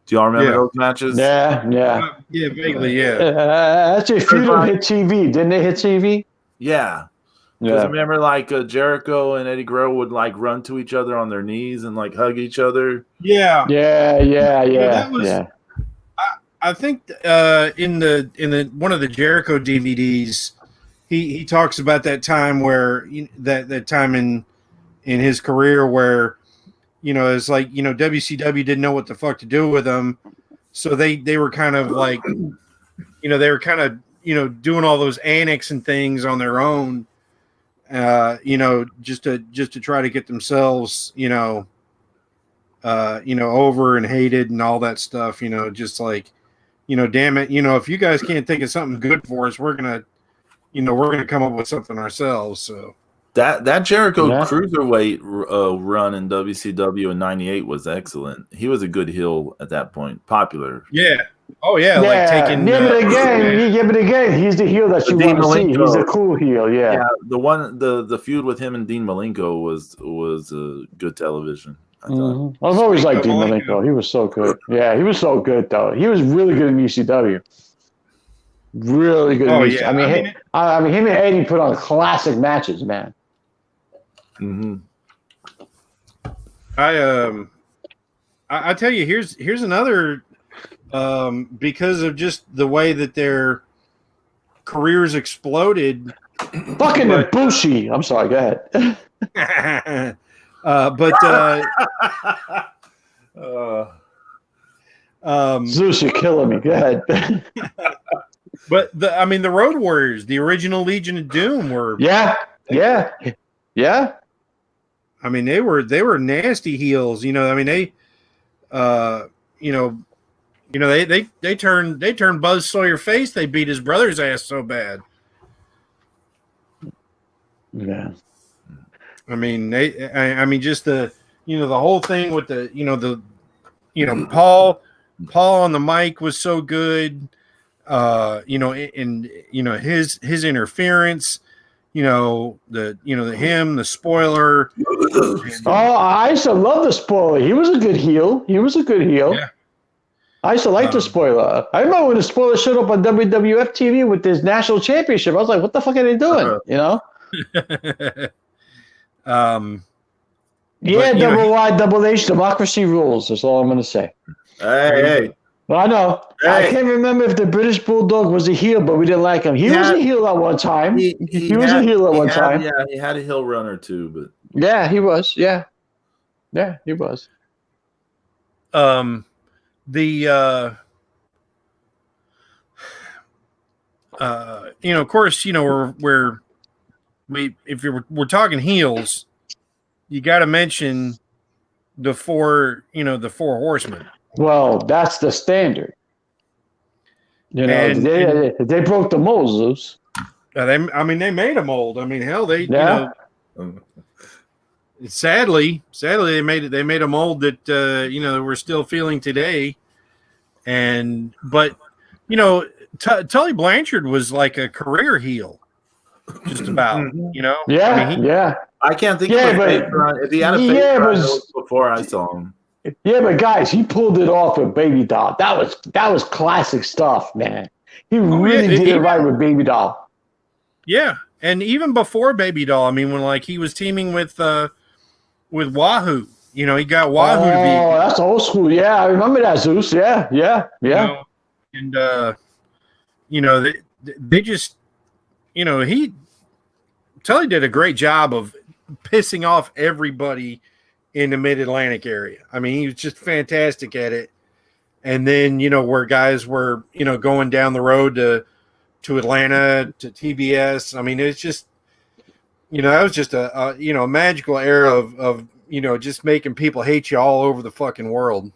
Speaker 1: Do y'all remember those matches?
Speaker 2: Yeah.
Speaker 3: Yeah, vaguely, yeah.
Speaker 2: Actually, a few of them hit TV. Didn't they hit TV?
Speaker 1: Yeah. Because I remember, like, Jericho and Eddie Guerrero would, like, run to each other on their knees and, like, hug each other.
Speaker 3: Yeah.
Speaker 2: That
Speaker 3: was, I think in the one of the Jericho DVDs, he talks about that time where that time in his career where, it's like, WCW didn't know what the fuck to do with him. So they were kind of like, they were kind of, doing all those annex and things on their own, just to try to get themselves, over and hated and all that stuff, just like, damn it, if you guys can't think of something good for us, we're gonna come up with something ourselves. So
Speaker 1: that Jericho cruiserweight run in WCW in '98 was excellent. He was a good heel at that point, popular.
Speaker 3: Yeah. Oh yeah, like taking.
Speaker 2: But again, he's the heel that you want to see. He's a cool heel. Yeah.
Speaker 1: The feud with him and Dean Malenko was good television.
Speaker 2: I've always liked Dean Malenko. He was so good. Yeah, he was so good though. He was really good in ECW. Really good.
Speaker 3: Oh yeah.
Speaker 2: I mean, him and Eddie put on classic matches, man.
Speaker 1: Mm-hmm.
Speaker 3: I tell you, here's another, because of just the way that their careers exploded.
Speaker 2: Fucking Ibushi. I'm sorry. Go ahead. Zeus, you're killing me. Go ahead.
Speaker 3: But the Road Warriors, the original Legion of Doom, were
Speaker 2: yeah.
Speaker 3: I mean, they were nasty heels. They they turned Buzz Sawyer face. They beat his brother's ass so bad.
Speaker 2: Yeah.
Speaker 3: I mean, just the the whole thing with the Paul on the mic was so good. His interference, the spoiler.
Speaker 2: I used to love the spoiler. He was a good heel. Yeah. I used to like the spoiler. I remember when the spoiler showed up on WWF TV with this national championship. I was like, what the fuck are they doing? Double Y, double H, democracy rules. That's all I'm going to say.
Speaker 1: Hey.
Speaker 2: Well, I know. Hey. I can't remember if the British Bulldog was a heel, but we didn't like him. He was a heel at one time. He was a heel at one time.
Speaker 1: Yeah, he had a heel run or two, but
Speaker 2: yeah, he was. Yeah, he was.
Speaker 3: Of course, we're talking heels, you got to mention the four horsemen.
Speaker 2: Well, that's the standard. They broke the mold, Zeus.
Speaker 3: They made a mold. I mean, hell, sadly, they made a mold that we're still feeling today. But Tully Blanchard was like a career heel, just about.
Speaker 2: Yeah.
Speaker 1: I can't think of if he had a face run before I saw him.
Speaker 2: Yeah, but guys, he pulled it off with Baby Doll. That was classic stuff, man. He really did it right with Baby Doll.
Speaker 3: Yeah, and even before Baby Doll, when he was teaming with Wahoo, he got Wahoo to be.
Speaker 2: Oh, that's old school. Yeah, I remember that, Zeus. Yeah.
Speaker 3: They just, Tully did a great job of pissing off everybody in the Mid-Atlantic area. He was just fantastic at it. And then, where guys were, going down the road to Atlanta, to TBS. It's just, that was just a magical era of just making people hate you all over the fucking world.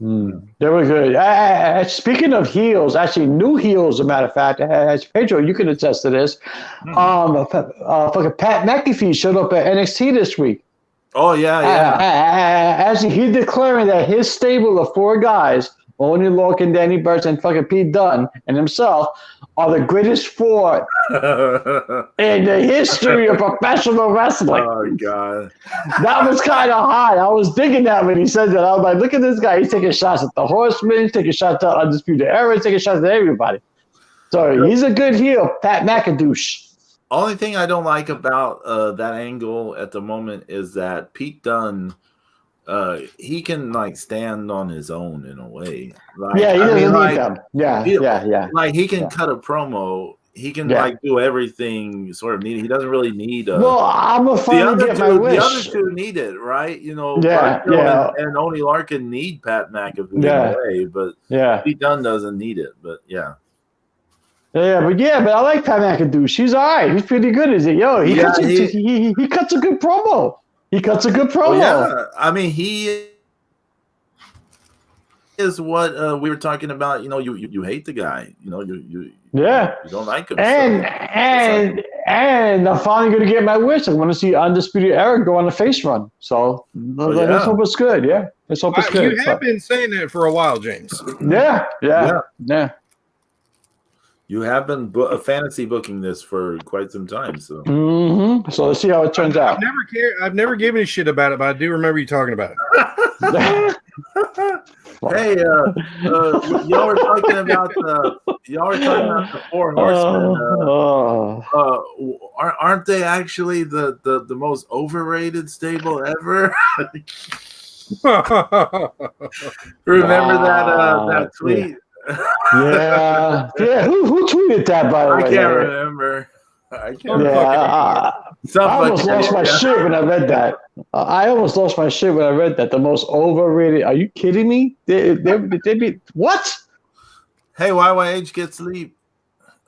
Speaker 2: They were good. Speaking of heels, actually new heels, as a matter of fact, as Pedro, you can attest to this. Fucking Pat McAfee showed up at NXT this week.
Speaker 1: Oh yeah.
Speaker 2: Actually, he declaring that his stable of 4 guys, Oney Lorcan, Danny Burch, and fucking Pete Dunne, and himself, are the greatest 4 in the history of professional wrestling.
Speaker 1: Oh god,
Speaker 2: that was kind of hot. I was digging that when he said that. I was like, look at this guy. He's taking shots at the Horsemen. He's taking shots at Undisputed Era. He's taking shots at everybody. So he's a good heel, Pat McAdoosh.
Speaker 1: Only thing I don't like about that angle at the moment is that Pete Dunne, he can like stand on his own in a way. Like,
Speaker 2: yeah, he doesn't need them. Yeah.
Speaker 1: Like he can cut a promo. He can like do everything sort of needed. He doesn't really need a.
Speaker 2: Well, I'm gonna finally get my wish.
Speaker 1: The other 2 need it, right? You know, and Oney Larkin need Pat McAfee in a way, but Pete Dunne doesn't need it. But yeah.
Speaker 2: Yeah, but I like Pat McAdoosh. He's all right. He's pretty good, is he? Yo, he cuts a good promo. He cuts a good promo.
Speaker 1: Yeah, I mean, he is what we were talking about. You know, you hate the guy. You know, you don't like him.
Speaker 2: And I'm finally going to get my wish. I want to see Undisputed Era go on a face run. So let's hope it's good. Yeah, let's hope it's good.
Speaker 3: You have been saying that for a while, James.
Speaker 2: Yeah.
Speaker 1: You have been fantasy booking this for quite some time, so.
Speaker 2: So let's see how it turns out.
Speaker 3: I've never given a shit about it, but I do remember you talking about it.
Speaker 1: Hey, y'all were talking about the 4 horsemen. Aren't they actually the most overrated stable ever? Remember that tweet?
Speaker 2: Yeah. Who tweeted that, by the way?
Speaker 1: I can't remember. I
Speaker 2: almost lost my shit when I read that. The most overrated. Are you kidding me? They be what?
Speaker 1: Hey, YYH get sleep.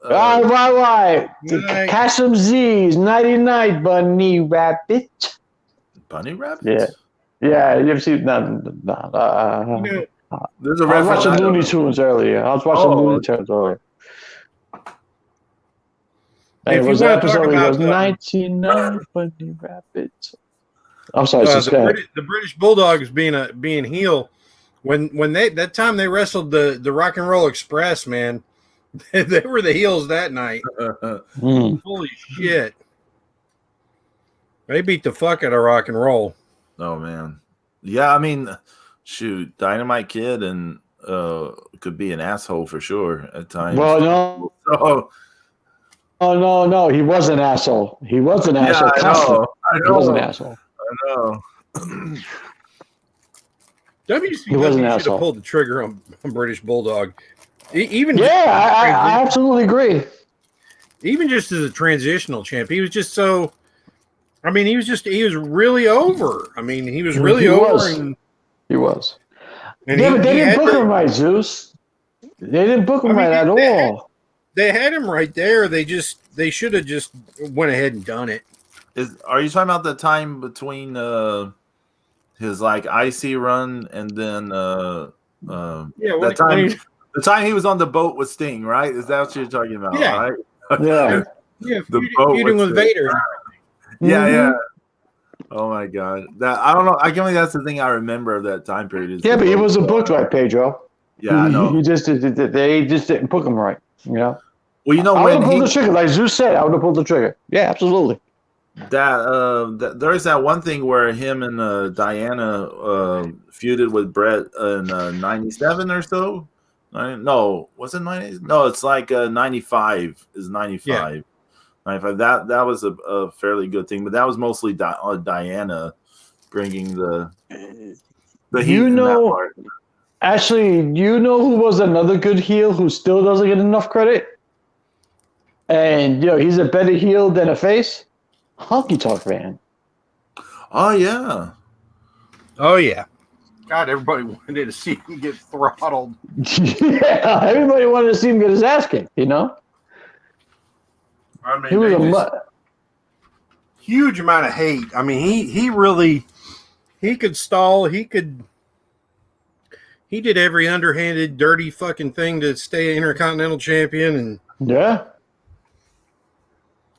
Speaker 2: Why? Catch some Z's. Nighty night, bunny rabbit.
Speaker 1: Bunny rabbit?
Speaker 2: Yeah. You ever seen that?
Speaker 1: There's a
Speaker 2: I was watching Looney Tunes earlier. And it was an episode where he goes, 99 Bunny Rabbit. I'm sorry,
Speaker 3: the British Bulldogs being heel. When that time they wrestled the Rock and Roll Express, man, they were the heels that night. Holy shit. They beat the fuck out of Rock and Roll.
Speaker 1: Oh man. Yeah, I mean, shoot, Dynamite Kid and could be an asshole for sure at times.
Speaker 2: Well, no. Oh, no, he was an asshole. He was an asshole.
Speaker 1: I know.
Speaker 2: He was an asshole.
Speaker 1: I know.
Speaker 3: WCW should have pulled the trigger on British Bulldog.
Speaker 2: I absolutely agree.
Speaker 3: Even just as a transitional champ, he was just so. I mean, he was really over. I mean, he was really over.
Speaker 2: He was. And but they didn't book him right, Zeus. They didn't book him right at all.
Speaker 3: They had him right there. They should have just went ahead and done it.
Speaker 1: Are you talking about the time between his like IC run and then the time he was on the boat with Sting, right? Is that what you're talking about?
Speaker 3: Yeah.
Speaker 1: Right?
Speaker 3: Yeah. Feuding with Vader.
Speaker 1: Yeah. Oh my god. I don't know. I can only that's the thing I remember of that time period.
Speaker 2: But he wasn't booked right, Pedro.
Speaker 1: Yeah, I know.
Speaker 2: They just didn't book him right. You know.
Speaker 1: Well, you know,
Speaker 2: I would have pulled the trigger, like Zeus said. I would have pulled the trigger. Yeah, absolutely.
Speaker 1: That there's that one thing where him and Diana feuded with Brett in '97 or so. No, was it '90? No, it's like '95 is '95. Yeah. 95. That was a fairly good thing, but that was mostly Diana bringing the heat.
Speaker 2: You know, actually, you know who was another good heel who still doesn't get enough credit? And he's a better heel than a face. Honky Tonk Man.
Speaker 1: Oh yeah.
Speaker 3: God, everybody wanted to see him get throttled.
Speaker 2: Yeah, everybody wanted to see him get his ass kicked. I mean, he was a
Speaker 3: huge amount of hate. I mean, he could stall. He did every underhanded, dirty fucking thing to stay Intercontinental Champion, and
Speaker 1: yeah.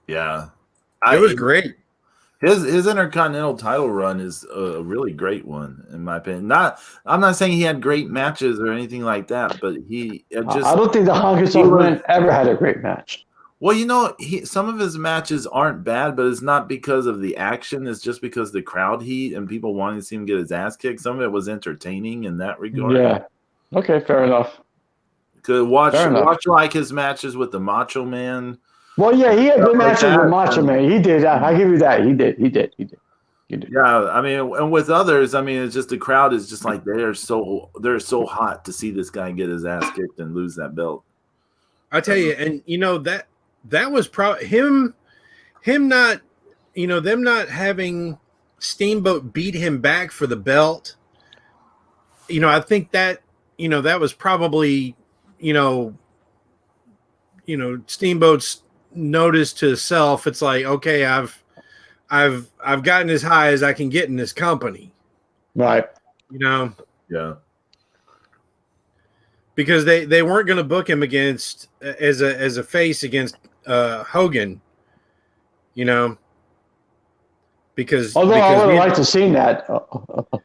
Speaker 3: It was great.
Speaker 1: His Intercontinental title run is a really great one, in my opinion. I'm not saying he had great matches or anything like that, but
Speaker 2: I don't think the Hungers of Men ever had a great match.
Speaker 1: Well, some of his matches aren't bad, but it's not because of the action. It's just because the crowd heat and people wanting to see him get his ass kicked. Some of it was entertaining in that regard.
Speaker 2: Yeah. Okay, fair enough.
Speaker 1: Could watch like his matches with the Macho Man.
Speaker 2: Well, yeah, he had good matches with Macho Man. He did. I give you that. He did.
Speaker 1: Yeah, I mean, and with others, I mean, it's just the crowd is just like they're so hot to see this guy get his ass kicked and lose that belt.
Speaker 3: I tell you, and that was probably him not, them not having Steamboat beat him back for the belt. I think that that was probably Steamboat's notice to self. It's like, okay, I've gotten as high as I can get in this company,
Speaker 2: right?
Speaker 1: Yeah,
Speaker 3: because they weren't going to book him against as a face against Hogan, because
Speaker 2: I would have liked to see that.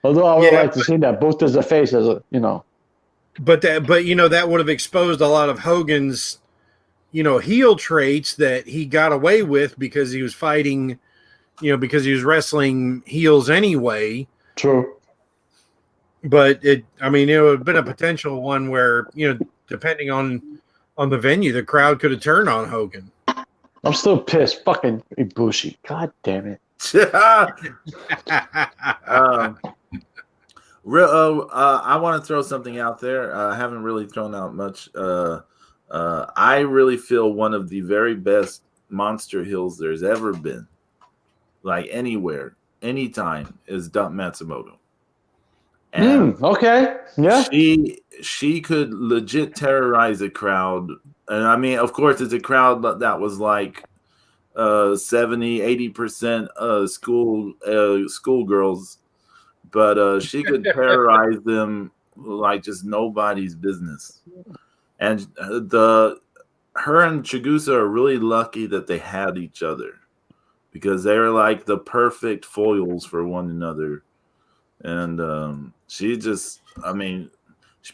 Speaker 2: Although I would have liked to see that both as a face
Speaker 3: But that would have exposed a lot of Hogan's heel traits that he got away with because he was fighting, because he was wrestling heels anyway.
Speaker 2: True.
Speaker 3: But it would have been a potential one where, depending on the venue, the crowd could have turned on Hogan.
Speaker 2: I'm still pissed. Fucking Ibushi. God damn it.
Speaker 1: I want to throw something out there. I haven't really thrown out much. I really feel one of the very best monster heels there's ever been, like anywhere, anytime, is Dump Matsumoto. And
Speaker 2: okay, yeah,
Speaker 1: she could legit terrorize a crowd, and I mean, of course, it's a crowd that was like 70-80% schoolgirls, but she could terrorize them like just nobody's business. And her and Chigusa are really lucky that they had each other, because they're like the perfect foils for one another. And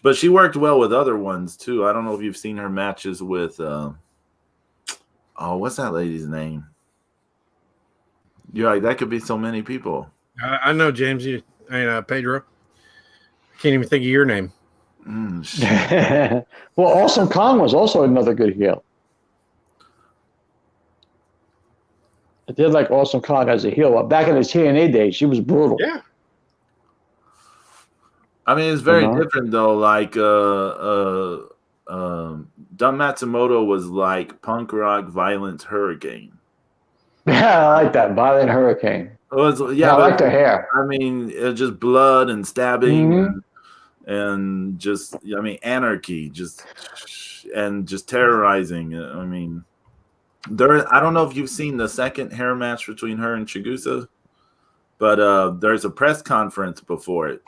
Speaker 1: but she worked well with other ones too. I don't know if you've seen her matches with what's that lady's name? You're like, that could be so many people.
Speaker 3: I know, James. Pedro. I can't even think of your name.
Speaker 2: Well, Awesome Kong was also another good heel. I did like Awesome Kong as a heel. Back in the TNA days, she was brutal.
Speaker 3: Yeah.
Speaker 1: I mean, it's very different though. Like, Dumb Matsumoto was like punk rock violent hurricane.
Speaker 2: Yeah, I like that violent hurricane.
Speaker 1: It was, I
Speaker 2: like the hair.
Speaker 1: I mean, it's just blood and stabbing and just, anarchy, just terrorizing. I mean, I don't know if you've seen the second hair match between her and Chigusa, but there's a press conference before it.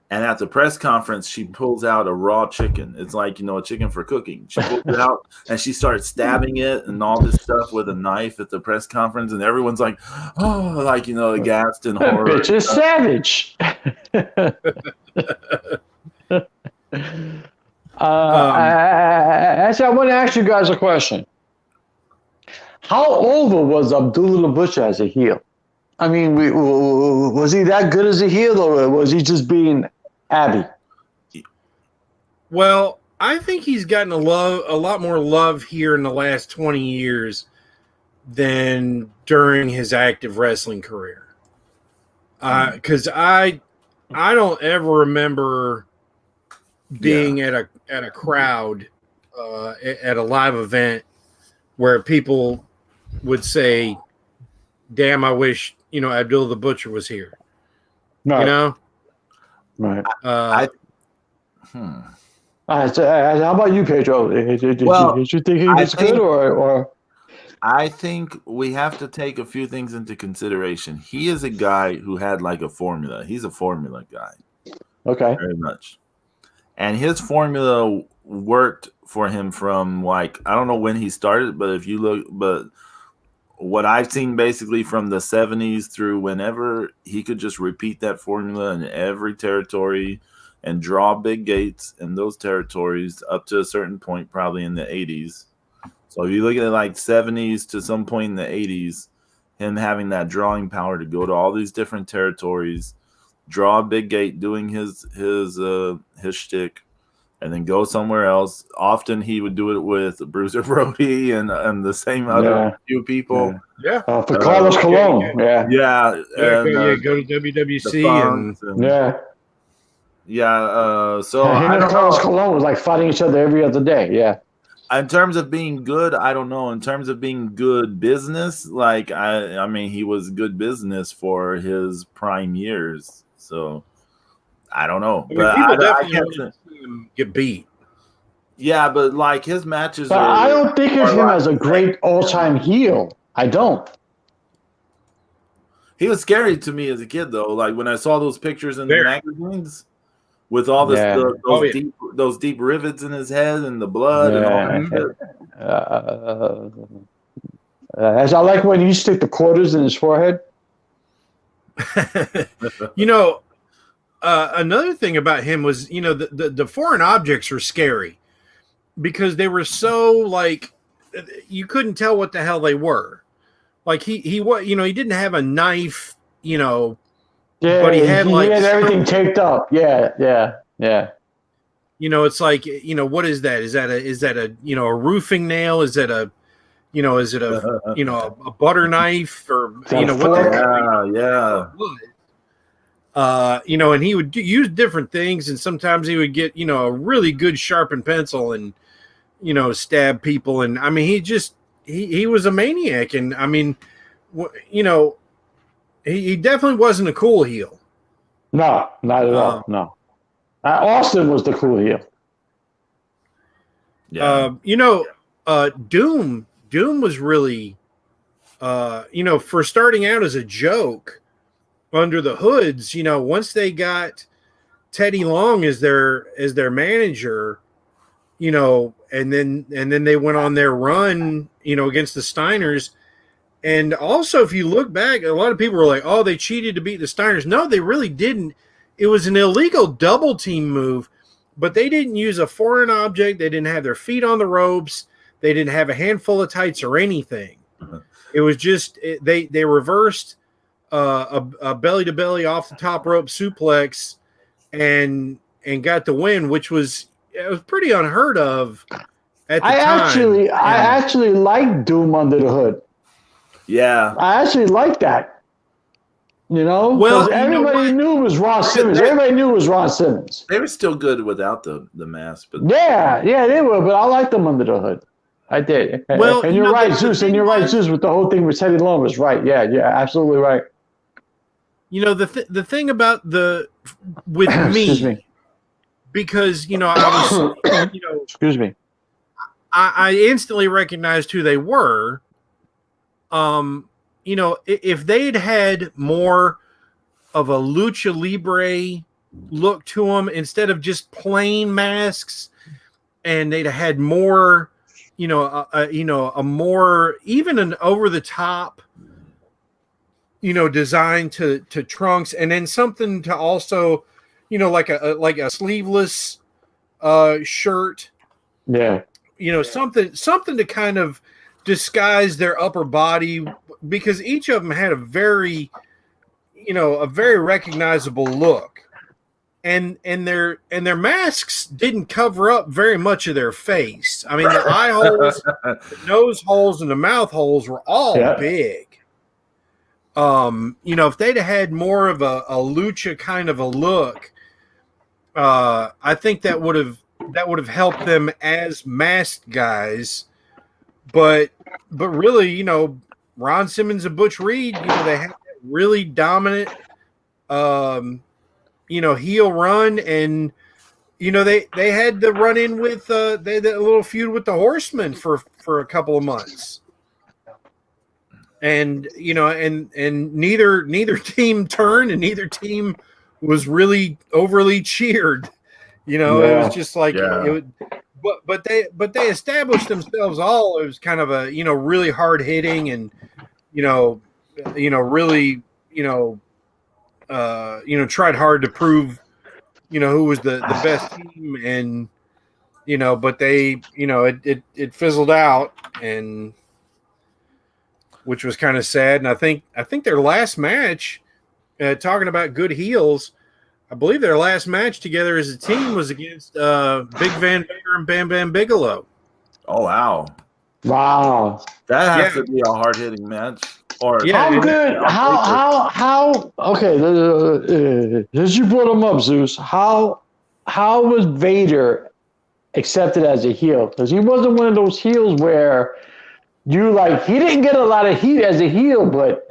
Speaker 1: And at the press conference, she pulls out a raw chicken. It's like, a chicken for cooking. She pulls it out and she starts stabbing it and all this stuff with a knife at the press conference. And everyone's like, oh, like, aghast in horror.
Speaker 2: Bitch is savage. Actually, I want to ask you guys a question. How over was Abdullah the Butcher as a heel? I mean, was he that good as a heel, or was he just being Abby?
Speaker 3: Well, I think he's gotten a lot more love here in the last 20 years than during his active wrestling career. Because I don't ever remember being at a crowd at a live event where people would say, "Damn, I wish Abdullah the Butcher was here."
Speaker 2: Right. Right. How about you, Pedro? Did you think he was good, or?
Speaker 1: I think we have to take a few things into consideration. He is a guy who had like a formula. He's a formula guy.
Speaker 2: Okay.
Speaker 1: Very much. And his formula worked for him from, like, I don't know when he started, but if you look, but what I've seen basically from the 70s through whenever, he could just repeat that formula in every territory and draw big gates in those territories up to a certain point, probably in the 80s. So if you look at it like 70s to some point in the 80s, him having that drawing power to go to all these different territories, draw a big gate doing his shtick, and then go somewhere else. Often he would do it with Bruiser Brody and the same other few people.
Speaker 3: Yeah.
Speaker 2: For Carlos Colon.
Speaker 1: Yeah.
Speaker 3: Go to WWC and
Speaker 1: so
Speaker 2: him and Carlos Colon was like fighting each other every other day. Yeah.
Speaker 1: In terms of being good, I don't know. In terms of being good business, like I mean, he was good business for his prime years. So I don't know, but I can't
Speaker 3: see him get beat.
Speaker 1: Yeah, but like his matches.
Speaker 2: But I don't think of him as a great all-time heel. I don't.
Speaker 1: He was scary to me as a kid, though. Like when I saw those pictures in the magazines with all those deep rivets in his head and the blood and all that.
Speaker 2: As I like when he stick the quarters in his forehead.
Speaker 3: Another thing about him was, the foreign objects were scary because they were so like you couldn't tell what the hell they were. Like he didn't have a knife, but he had
Speaker 2: he had everything taped up. Yeah.
Speaker 3: It's like, what is that? Is that a a roofing nail? Is that a is it a butter knife or and he would use different things, and sometimes he would get a really good sharpened pencil and stab people, and I mean he was a maniac, and I mean he definitely wasn't a cool heel.
Speaker 2: No, not at all. No, Austin was the cool heel.
Speaker 3: Yeah, Doom was really for starting out as a joke. Under the hoods, once they got Teddy Long as their manager, and then they went on their run, against the Steiners. And also, if you look back, a lot of people were like, "Oh, they cheated to beat the Steiners." No, they really didn't. It was an illegal double team move, but they didn't use a foreign object. They didn't have their feet on the ropes. They didn't have a handful of tights or anything. It was just they reversed a belly to belly off the top rope suplex and got the win, which was pretty unheard of at the time.
Speaker 2: I actually like Doom under the hood.
Speaker 1: Yeah,
Speaker 2: I actually like that. Well, everybody knew it was Ron Simmons. Everybody knew it was Ron Simmons.
Speaker 1: They were still good without the mask, but
Speaker 2: yeah, they were. But I liked them under the hood. I did.
Speaker 3: Well,
Speaker 2: and you're right, Zeus. And you're right, Zeus. With the whole thing with Teddy Long was right. Yeah, absolutely right.
Speaker 3: The thing about with me, because I was
Speaker 2: excuse me,
Speaker 3: I instantly recognized who they were. If they'd had more of a lucha libre look to them instead of just plain masks, and they'd had more, a more even an over the top, design to trunks, and then something to also, like a sleeveless shirt.
Speaker 2: Yeah.
Speaker 3: Something to kind of disguise their upper body, because each of them had a very recognizable look, and their masks didn't cover up very much of their face. I mean, the eye holes, the nose holes, and the mouth holes were all big. If they'd had more of a lucha kind of a look, I think that would have helped them as masked guys. But really, Ron Simmons and Butch Reed, they had that really dominant, heel run, and they had to run in with they had a little feud with the Horsemen for a couple of months, and and neither team turned, and neither team was really overly cheered. It was just like but they established themselves all as kind of a really hard hitting and really tried hard to prove who was the best team, and but they it fizzled out, and which was kind of sad. And I think their last match, talking about good heels, I believe their last match together as a team was against Big Van Vader and Bam Bam Bigelow.
Speaker 1: Oh wow!
Speaker 2: Wow,
Speaker 1: that has to be a hard hitting match. Or
Speaker 2: how good? How? Okay, as you brought him up, Zeus, how was Vader accepted as a heel? Because he wasn't one of those heels where he didn't get a lot of heat as a heel, but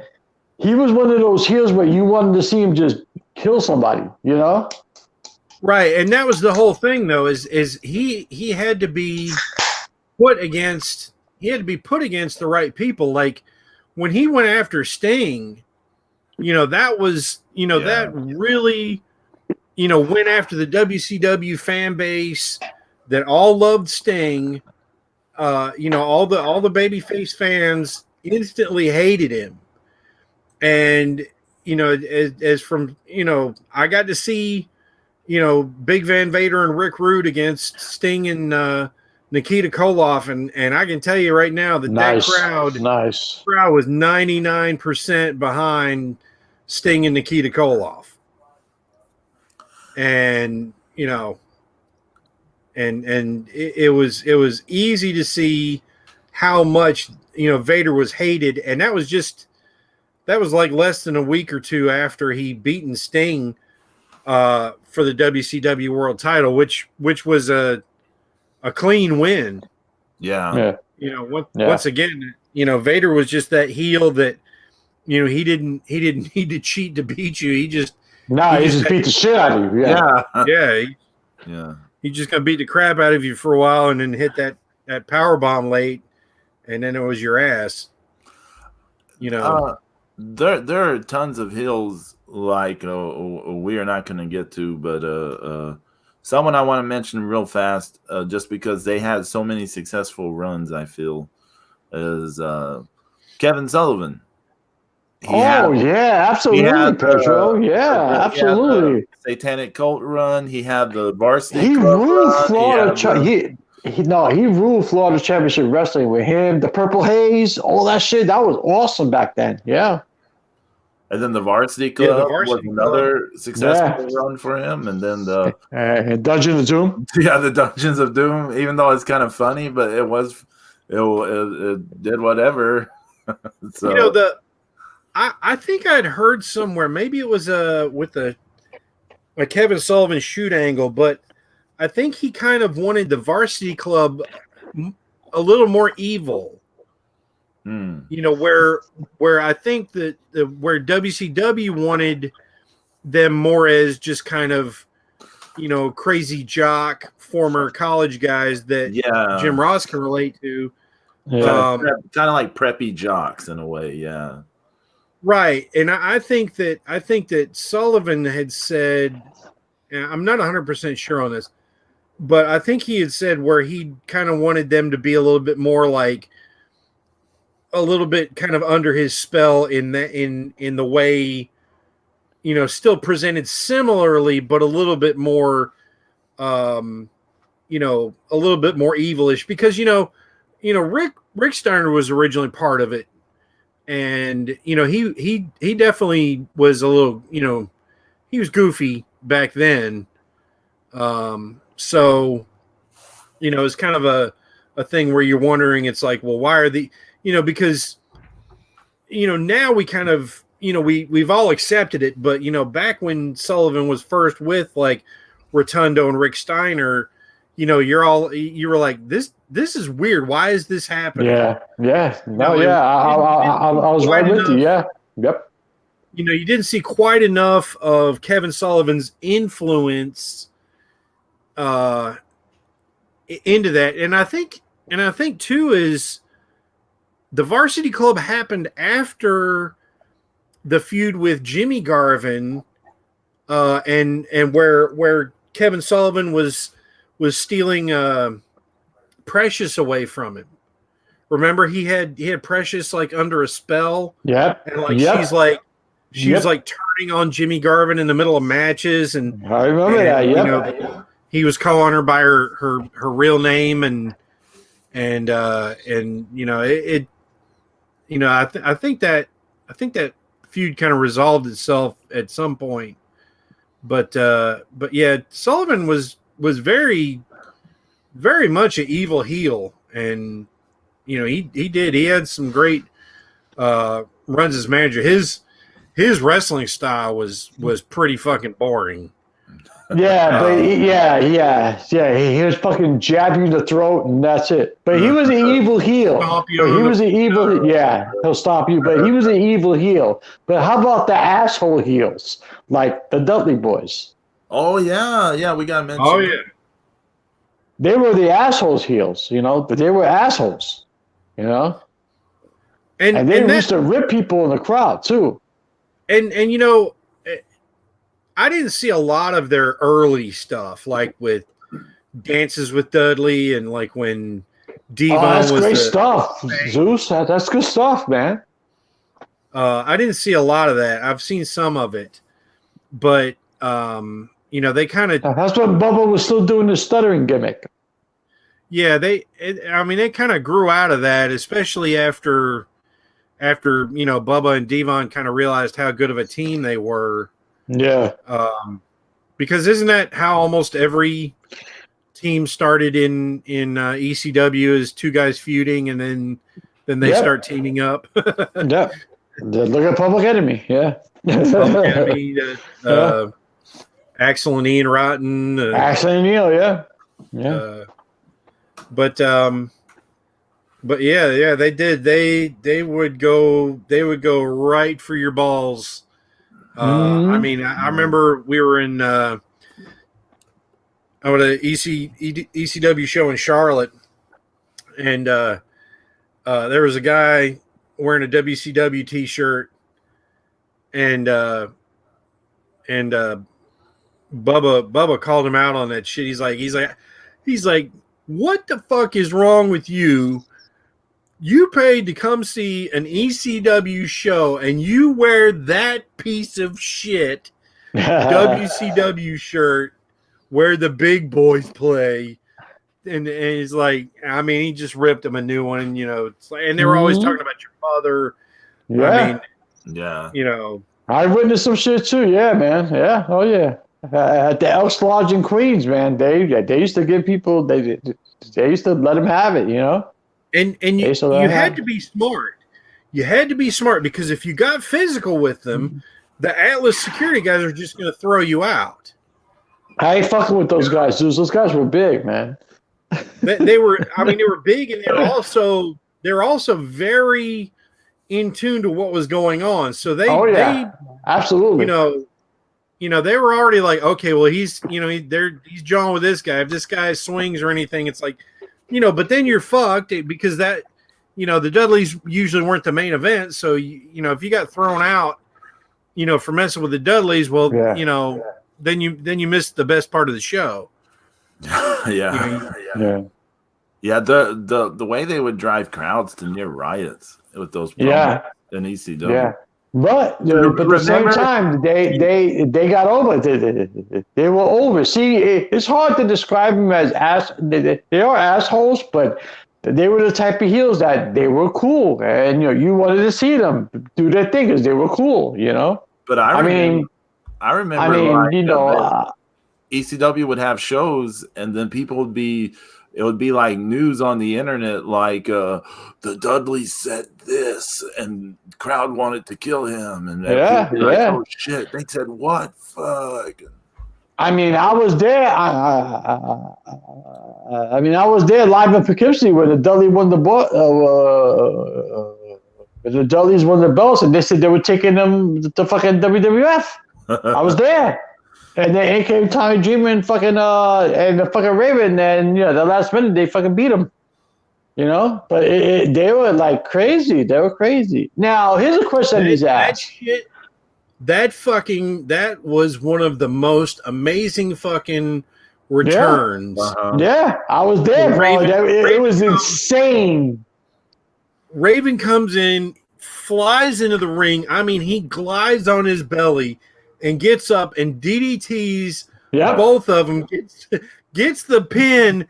Speaker 2: he was one of those heels where you wanted to see him just kill somebody,
Speaker 3: Right, and that was the whole thing, though. Is he had to be put against the right people. Like when he went after Sting, that was that really went after the WCW fan base that all loved Sting. All the babyface fans instantly hated him. And, as from, I got to see, Big Van Vader and Rick Rude against Sting and Nikita Koloff. And I can tell you right now that that crowd was 99% behind Sting and Nikita Koloff. And, and it was easy to see how much, Vader was hated. And that was like less than a week or two after he beaten Sting for the WCW World Title, which was a clean win.
Speaker 1: Yeah.
Speaker 3: Once again, Vader was just that heel that he didn't need to cheat to beat you. He just
Speaker 2: beat the shit out of you.
Speaker 3: Yeah. He's just gonna beat the crap out of you for a while and then hit that power bomb late, and then it was your ass.
Speaker 1: There are tons of heels like we are not going to get to, but someone I want to mention real fast, just because they had so many successful runs, I feel, is Kevin Sullivan.
Speaker 2: Absolutely, Pedro. Absolutely.
Speaker 1: Satanic Cult run. He had the Varsity
Speaker 2: He
Speaker 1: Club
Speaker 2: ruled
Speaker 1: run.
Speaker 2: Florida. He ruled Florida Championship Wrestling with him, the Purple Haze, all that shit. That was awesome back then. Yeah.
Speaker 1: And then the Varsity Club was another successful run for him. And then the
Speaker 2: Dungeon of Doom.
Speaker 1: Yeah, the Dungeons of Doom. Even though it's kind of funny, but it did whatever. So
Speaker 3: I think I'd heard somewhere, maybe it was with a Kevin Sullivan shoot angle, but I think he kind of wanted the Varsity Club a little more evil. Where I think that where WCW wanted them more as just kind of, crazy jock, former college guys that Jim Ross can relate to.
Speaker 1: Yeah, kind of like preppy jocks in a way. Yeah.
Speaker 3: Right. And I think that Sullivan had said, and I'm not 100% sure on this, but I think he had said where he kind of wanted them to be a little bit more like a little bit kind of under his spell in the way, still presented similarly, but a little bit more, a little bit more evilish because, Rick Steiner was originally part of it. And, he definitely was a little, he was goofy back then. So, it's kind of a thing where you're wondering, it's like, well, why are because, now we kind of, we've all accepted it, but, back when Sullivan was first with like Rotundo and Rick Steiner, you were like, this is weird. Why is this happening?
Speaker 2: Yeah. No, I was right with you. Yeah. Yep.
Speaker 3: You didn't see quite enough of Kevin Sullivan's influence into that. And I think too is the Varsity Club happened after the feud with Jimmy Garvin, and where Kevin Sullivan was stealing Precious away from him. Remember, he had Precious like under a spell.
Speaker 2: Yep.
Speaker 3: And like she was like turning on Jimmy Garvin in the middle of matches, and
Speaker 2: I remember that. Yep.
Speaker 3: You know, he was calling her by her real name, and you know it you know I think that feud kind of resolved itself at some point, but yeah, Sullivan was very much an evil heel, and you know he had some great runs as manager. His wrestling style was pretty fucking boring.
Speaker 2: Yeah, but he was fucking jabbing you in the throat and that's it. But he was an evil heel. He'll stop you, but he was an evil heel. But how about the asshole heels, like the Dudley Boys?
Speaker 1: Oh yeah, we got to mention.
Speaker 3: Oh yeah,
Speaker 2: they were the assholes heels, you know, but they were assholes, you know, and they used to rip people in the crowd too.
Speaker 3: And you know, I didn't see a lot of their early stuff, like with Dances with Dudley and like when Devon
Speaker 2: that's great stuff, Zeus. That's good stuff, man.
Speaker 3: I didn't see a lot of that. I've seen some of it, but you know, they kind of.
Speaker 2: That's when Bubba was still doing the stuttering gimmick.
Speaker 3: Yeah, they kind of grew out of that, especially after you know Bubba and Devon kind of realized how good of a team they were.
Speaker 2: Yeah.
Speaker 3: Because isn't that how almost every team started in ECW, is two guys feuding and then they start teaming up?
Speaker 2: Yeah. Look at Public Enemy. Yeah.
Speaker 3: Public Enemy, Axel and Ian Rotten.
Speaker 2: Axel and Neil. Yeah. Yeah.
Speaker 3: But yeah, they did. They would go right for your balls. I mean, I remember we were in at an ECW show in Charlotte, and there was a guy wearing a WCW T-shirt, and Bubba called him out on that shit. He's like, what the fuck is wrong with you? You paid to come see an ECW show and you wear that piece of shit WCW shirt where the big boys play. And he's like, I mean, he just ripped him a new one, you know. And they were always talking about your mother.
Speaker 2: Yeah.
Speaker 3: I mean,
Speaker 1: yeah.
Speaker 3: You know.
Speaker 2: I witnessed some shit too. Yeah, man. Yeah. Oh, yeah. At the Elks Lodge in Queens, man, they used to give people, they used to let them have it, you know.
Speaker 3: And you had to be smart. You had to be smart because if you got physical with them, the Atlas security guys are just going to throw you out.
Speaker 2: I ain't fucking with those guys, dude. Those guys were big, man.
Speaker 3: They were big, and they're also very in tune to what was going on. So they
Speaker 2: absolutely,
Speaker 3: you know, they were already like, okay, well, he's jawing with this guy. If this guy swings or anything, it's like, you know, but then you're fucked because that, you know, the Dudleys usually weren't the main event. So, you know, if you got thrown out, you know, for messing with the Dudleys, well, you know, then you missed the best part of the show.
Speaker 1: Yeah. The way they would drive crowds to near riots with those in ECW. Yeah.
Speaker 2: But at the same time, they got over. They were over. See, it's hard to describe them as they are assholes, but they were the type of heels that they were cool, and you know you wanted to see them do their thing because they were cool, you know.
Speaker 1: But I remember, like,
Speaker 2: you know,
Speaker 1: ECW would have shows, and then it would be like news on the internet, like the Dudleys said this, and the crowd wanted to kill him, and like, oh shit, they said what? Fuck.
Speaker 2: I mean, I was there. I was there live in Poughkeepsie when the Dudley won the the Dudleys won the belts, and they said they were taking them to fucking WWF. I was there. And then in came Tommy Dreamer and the fucking Raven, and you know the last minute they fucking beat him, you know. But they were like crazy. They were crazy. Now here's a question I need to ask.
Speaker 3: That was one of the most amazing fucking returns.
Speaker 2: Yeah, I was there, bro. It was insane.
Speaker 3: Raven comes in, flies into the ring. I mean, he glides on his belly and gets up and DDTs both of them, gets the pin.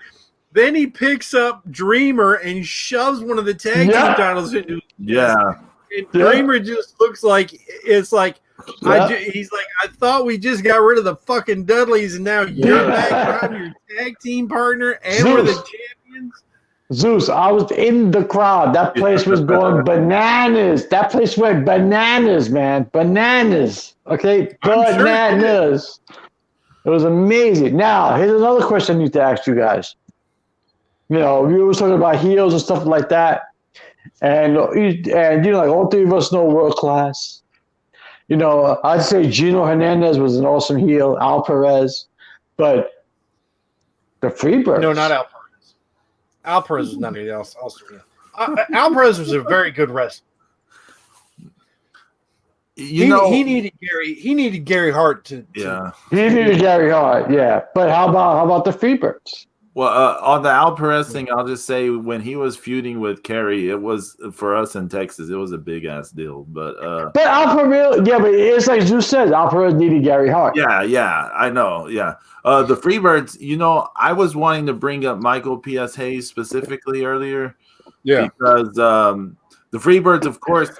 Speaker 3: Then he picks up Dreamer and shoves one of the tag team titles into his chest. And Dreamer just looks like he's like, I thought we just got rid of the fucking Dudleys and now you're back. I'm your tag team partner and we're the champions.
Speaker 2: Zeus, I was in the crowd. That place was going bananas. That place went bananas, man. Bananas. Okay? Bananas. Sure it was amazing. Now, here's another question I need to ask you guys. You know, we were talking about heels and stuff like that. And you know, like all three of us know world class. You know, I'd say Gino Hernandez was an awesome heel, Al Perez. But the Freebirds.
Speaker 3: No, not Al Perez. Al Perez is nothing else. Al Perez was a very good wrestler. He needed Gary Hart to.
Speaker 2: He needed Gary Hart. Yeah, but how about the Freebirds?
Speaker 1: Well, on the Al Perez thing, I'll just say when he was feuding with Kerry, it was for us in Texas. It was a big ass deal, but
Speaker 2: Al Perez, but it's like Zeus says, Al Perez needed Gary Hart.
Speaker 1: Yeah, I know. Yeah, the Freebirds. You know, I was wanting to bring up Michael P.S. Hayes specifically earlier. Yeah, because the Freebirds, of course,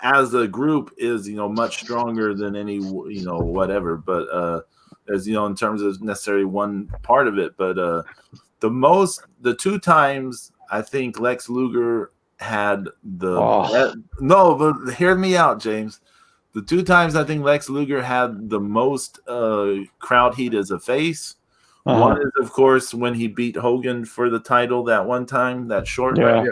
Speaker 1: as a group, is much stronger than any whatever, but. As you know, in terms of necessarily one part of it, but the two times I think Lex Luger had no, but hear me out, James. The two times I think Lex Luger had the most crowd heat as a face. One is, of course, when he beat Hogan for the title that one time, that short.
Speaker 2: Yeah,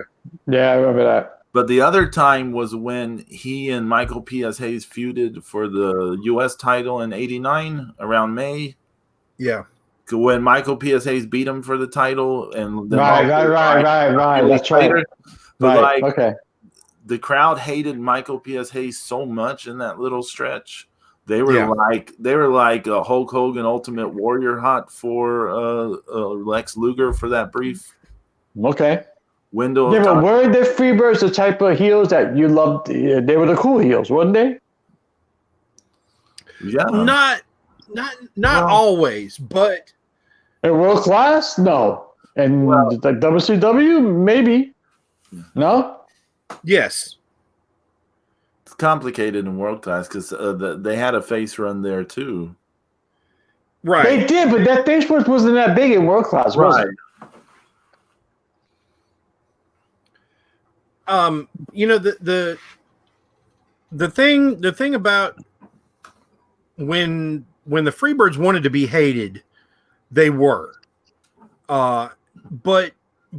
Speaker 2: I remember that.
Speaker 1: But the other time was when he and Michael P.S. Hayes feuded for the U.S. title in '89 around May.
Speaker 3: Yeah.
Speaker 1: When Michael P.S. Hayes beat him for the title. And
Speaker 2: right. That's right.
Speaker 1: But the crowd hated Michael P.S. Hayes so much in that little stretch. They were like a Hulk Hogan Ultimate Warrior hot for Lex Luger for that brief window.
Speaker 2: Yeah, but weren't the Freebirds the type of heels that you loved? They were the cool heels, weren't they?
Speaker 1: Yeah.
Speaker 3: Not always, but
Speaker 2: in world class, no. And like WCW, maybe. No.
Speaker 3: Yes.
Speaker 1: It's complicated in world class because they had a face run there too.
Speaker 3: Right.
Speaker 2: They did, but that face run wasn't that big in world class, was it?
Speaker 3: The thing about when the Freebirds wanted to be hated, they were. But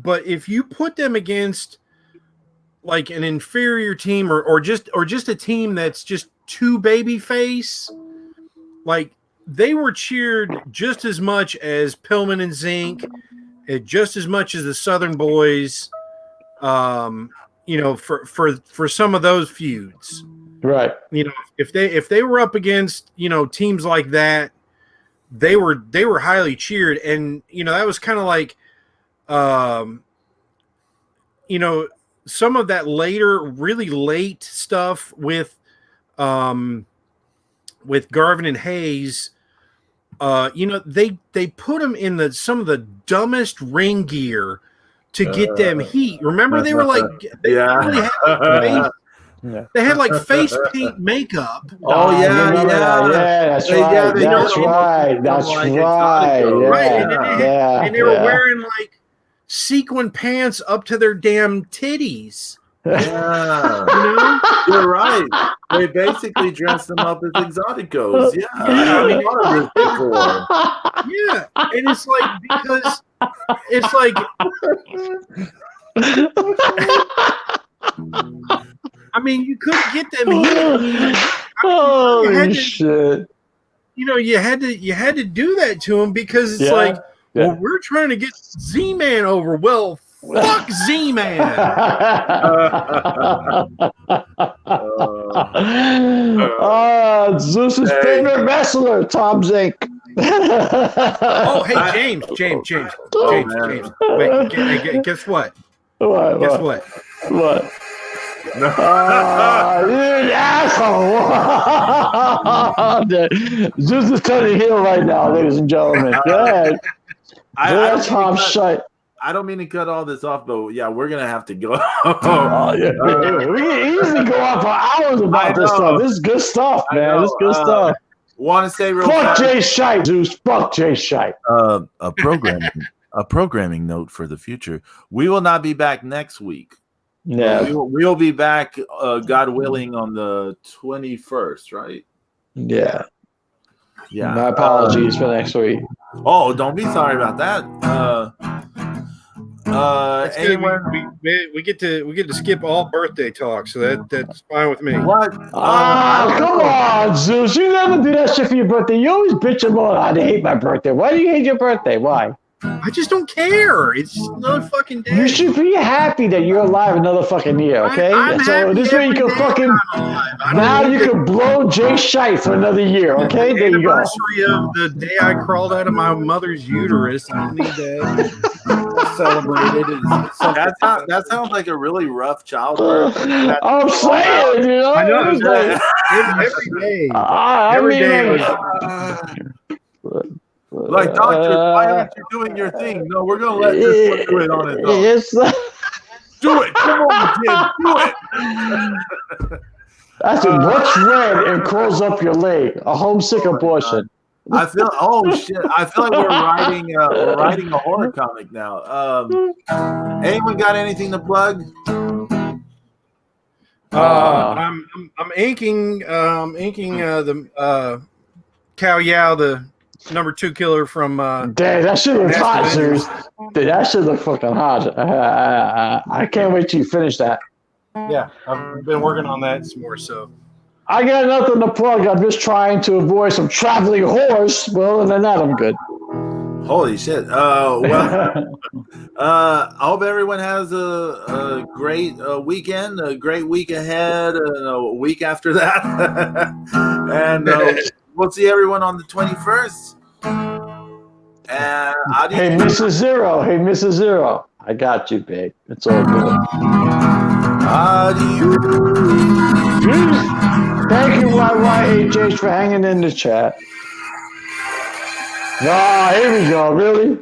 Speaker 3: if you put them against like an inferior team or just a team that's just too babyface, like they were cheered just as much as Pillman and Zink, just as much as the Southern Boys. For some of those feuds,
Speaker 2: right?
Speaker 3: If they were up against teams like that, they were highly cheered, and that was kind of like, some of that later, really late stuff with Garvin and Hayes. They put them in some of the dumbest ring gear to get them heat. Remember, they were like, they had like face paint makeup.
Speaker 1: Oh yeah,
Speaker 2: that's right. That's right.
Speaker 3: And they were wearing like sequin pants up to their damn titties.
Speaker 1: Yeah, you're right. They basically dressed them up as exoticos. Yeah, I mean,
Speaker 3: yeah, and it's like because it's like. I mean, you couldn't get them here.
Speaker 2: Holy shit!
Speaker 3: You had to do that to them because it's well, we're trying to get Z-Man over. Well, fuck Z-Man.
Speaker 2: Zeus's favorite wrestler, Tom Zink.
Speaker 3: Oh, hey, James. Wait, guess what? Guess what?
Speaker 2: What?
Speaker 1: No.
Speaker 2: You asshole! Zeus is turning heel right now, ladies and gentlemen. Go ahead. That's Tom shut.
Speaker 1: I don't mean to cut all this off, but yeah, we're gonna have to go.
Speaker 2: We can easily go on for hours about this stuff. This is good stuff, man. This is good stuff.
Speaker 1: Want to say real
Speaker 2: Fuck
Speaker 1: fast?
Speaker 2: Jay Shite, Zeus. Fuck Jay Shite.
Speaker 1: A programming note for the future. We will not be back next week.
Speaker 2: Yeah,
Speaker 1: we'll be back, God willing, on the 21st, right?
Speaker 2: Yeah.
Speaker 1: Yeah.
Speaker 2: My apologies for next week.
Speaker 1: Oh, don't be sorry about that. Anyone?
Speaker 3: We get to skip all birthday talk, so that's fine with me.
Speaker 1: What?
Speaker 2: Come on, Zeus. You never do that shit for your birthday. You always bitch about how they hate my birthday. Why do you hate your birthday? Why?
Speaker 3: I just don't care. It's just another fucking day.
Speaker 2: You should be happy that you're alive another fucking year, okay?
Speaker 3: I'm
Speaker 2: so this way you can fucking now you can blow Jay Shite for another year, okay? There you go.
Speaker 3: Anniversary of the day I crawled out of my mother's uterus. I don't need that celebrated.
Speaker 1: That sounds like a really rough childbirth.
Speaker 2: I'm saying, you know.
Speaker 3: I know. Every day. Every day.
Speaker 1: Like, doctor, why aren't you doing your thing? No, we're gonna let this one do it on its own. Do it, come on, kid, do it.
Speaker 2: That's what's red and curls up your leg. A homesick abortion.
Speaker 1: I feel. Oh shit! I feel like we're writing a horror comic now. Anyone got anything to plug?
Speaker 3: I'm inking the Cow Yao, the number 2 killer from.
Speaker 2: Damn, that shit looks hot, Zeus. Dude, that shit looks fucking hot. I can't wait till you finish that.
Speaker 3: Yeah, I've been working on that some more. So
Speaker 2: I got nothing to plug. I'm just trying to avoid some traveling horse. Well, other than that, I'm good.
Speaker 1: Holy shit! I hope everyone has a great weekend, a great week ahead, a week after that, and we'll see everyone on the 21st.
Speaker 2: Hey, Mrs. Zero. I got you, babe. It's all good.
Speaker 1: Adios.
Speaker 2: Thank you, YYHH, for hanging in the chat. Ah, here we go. Really?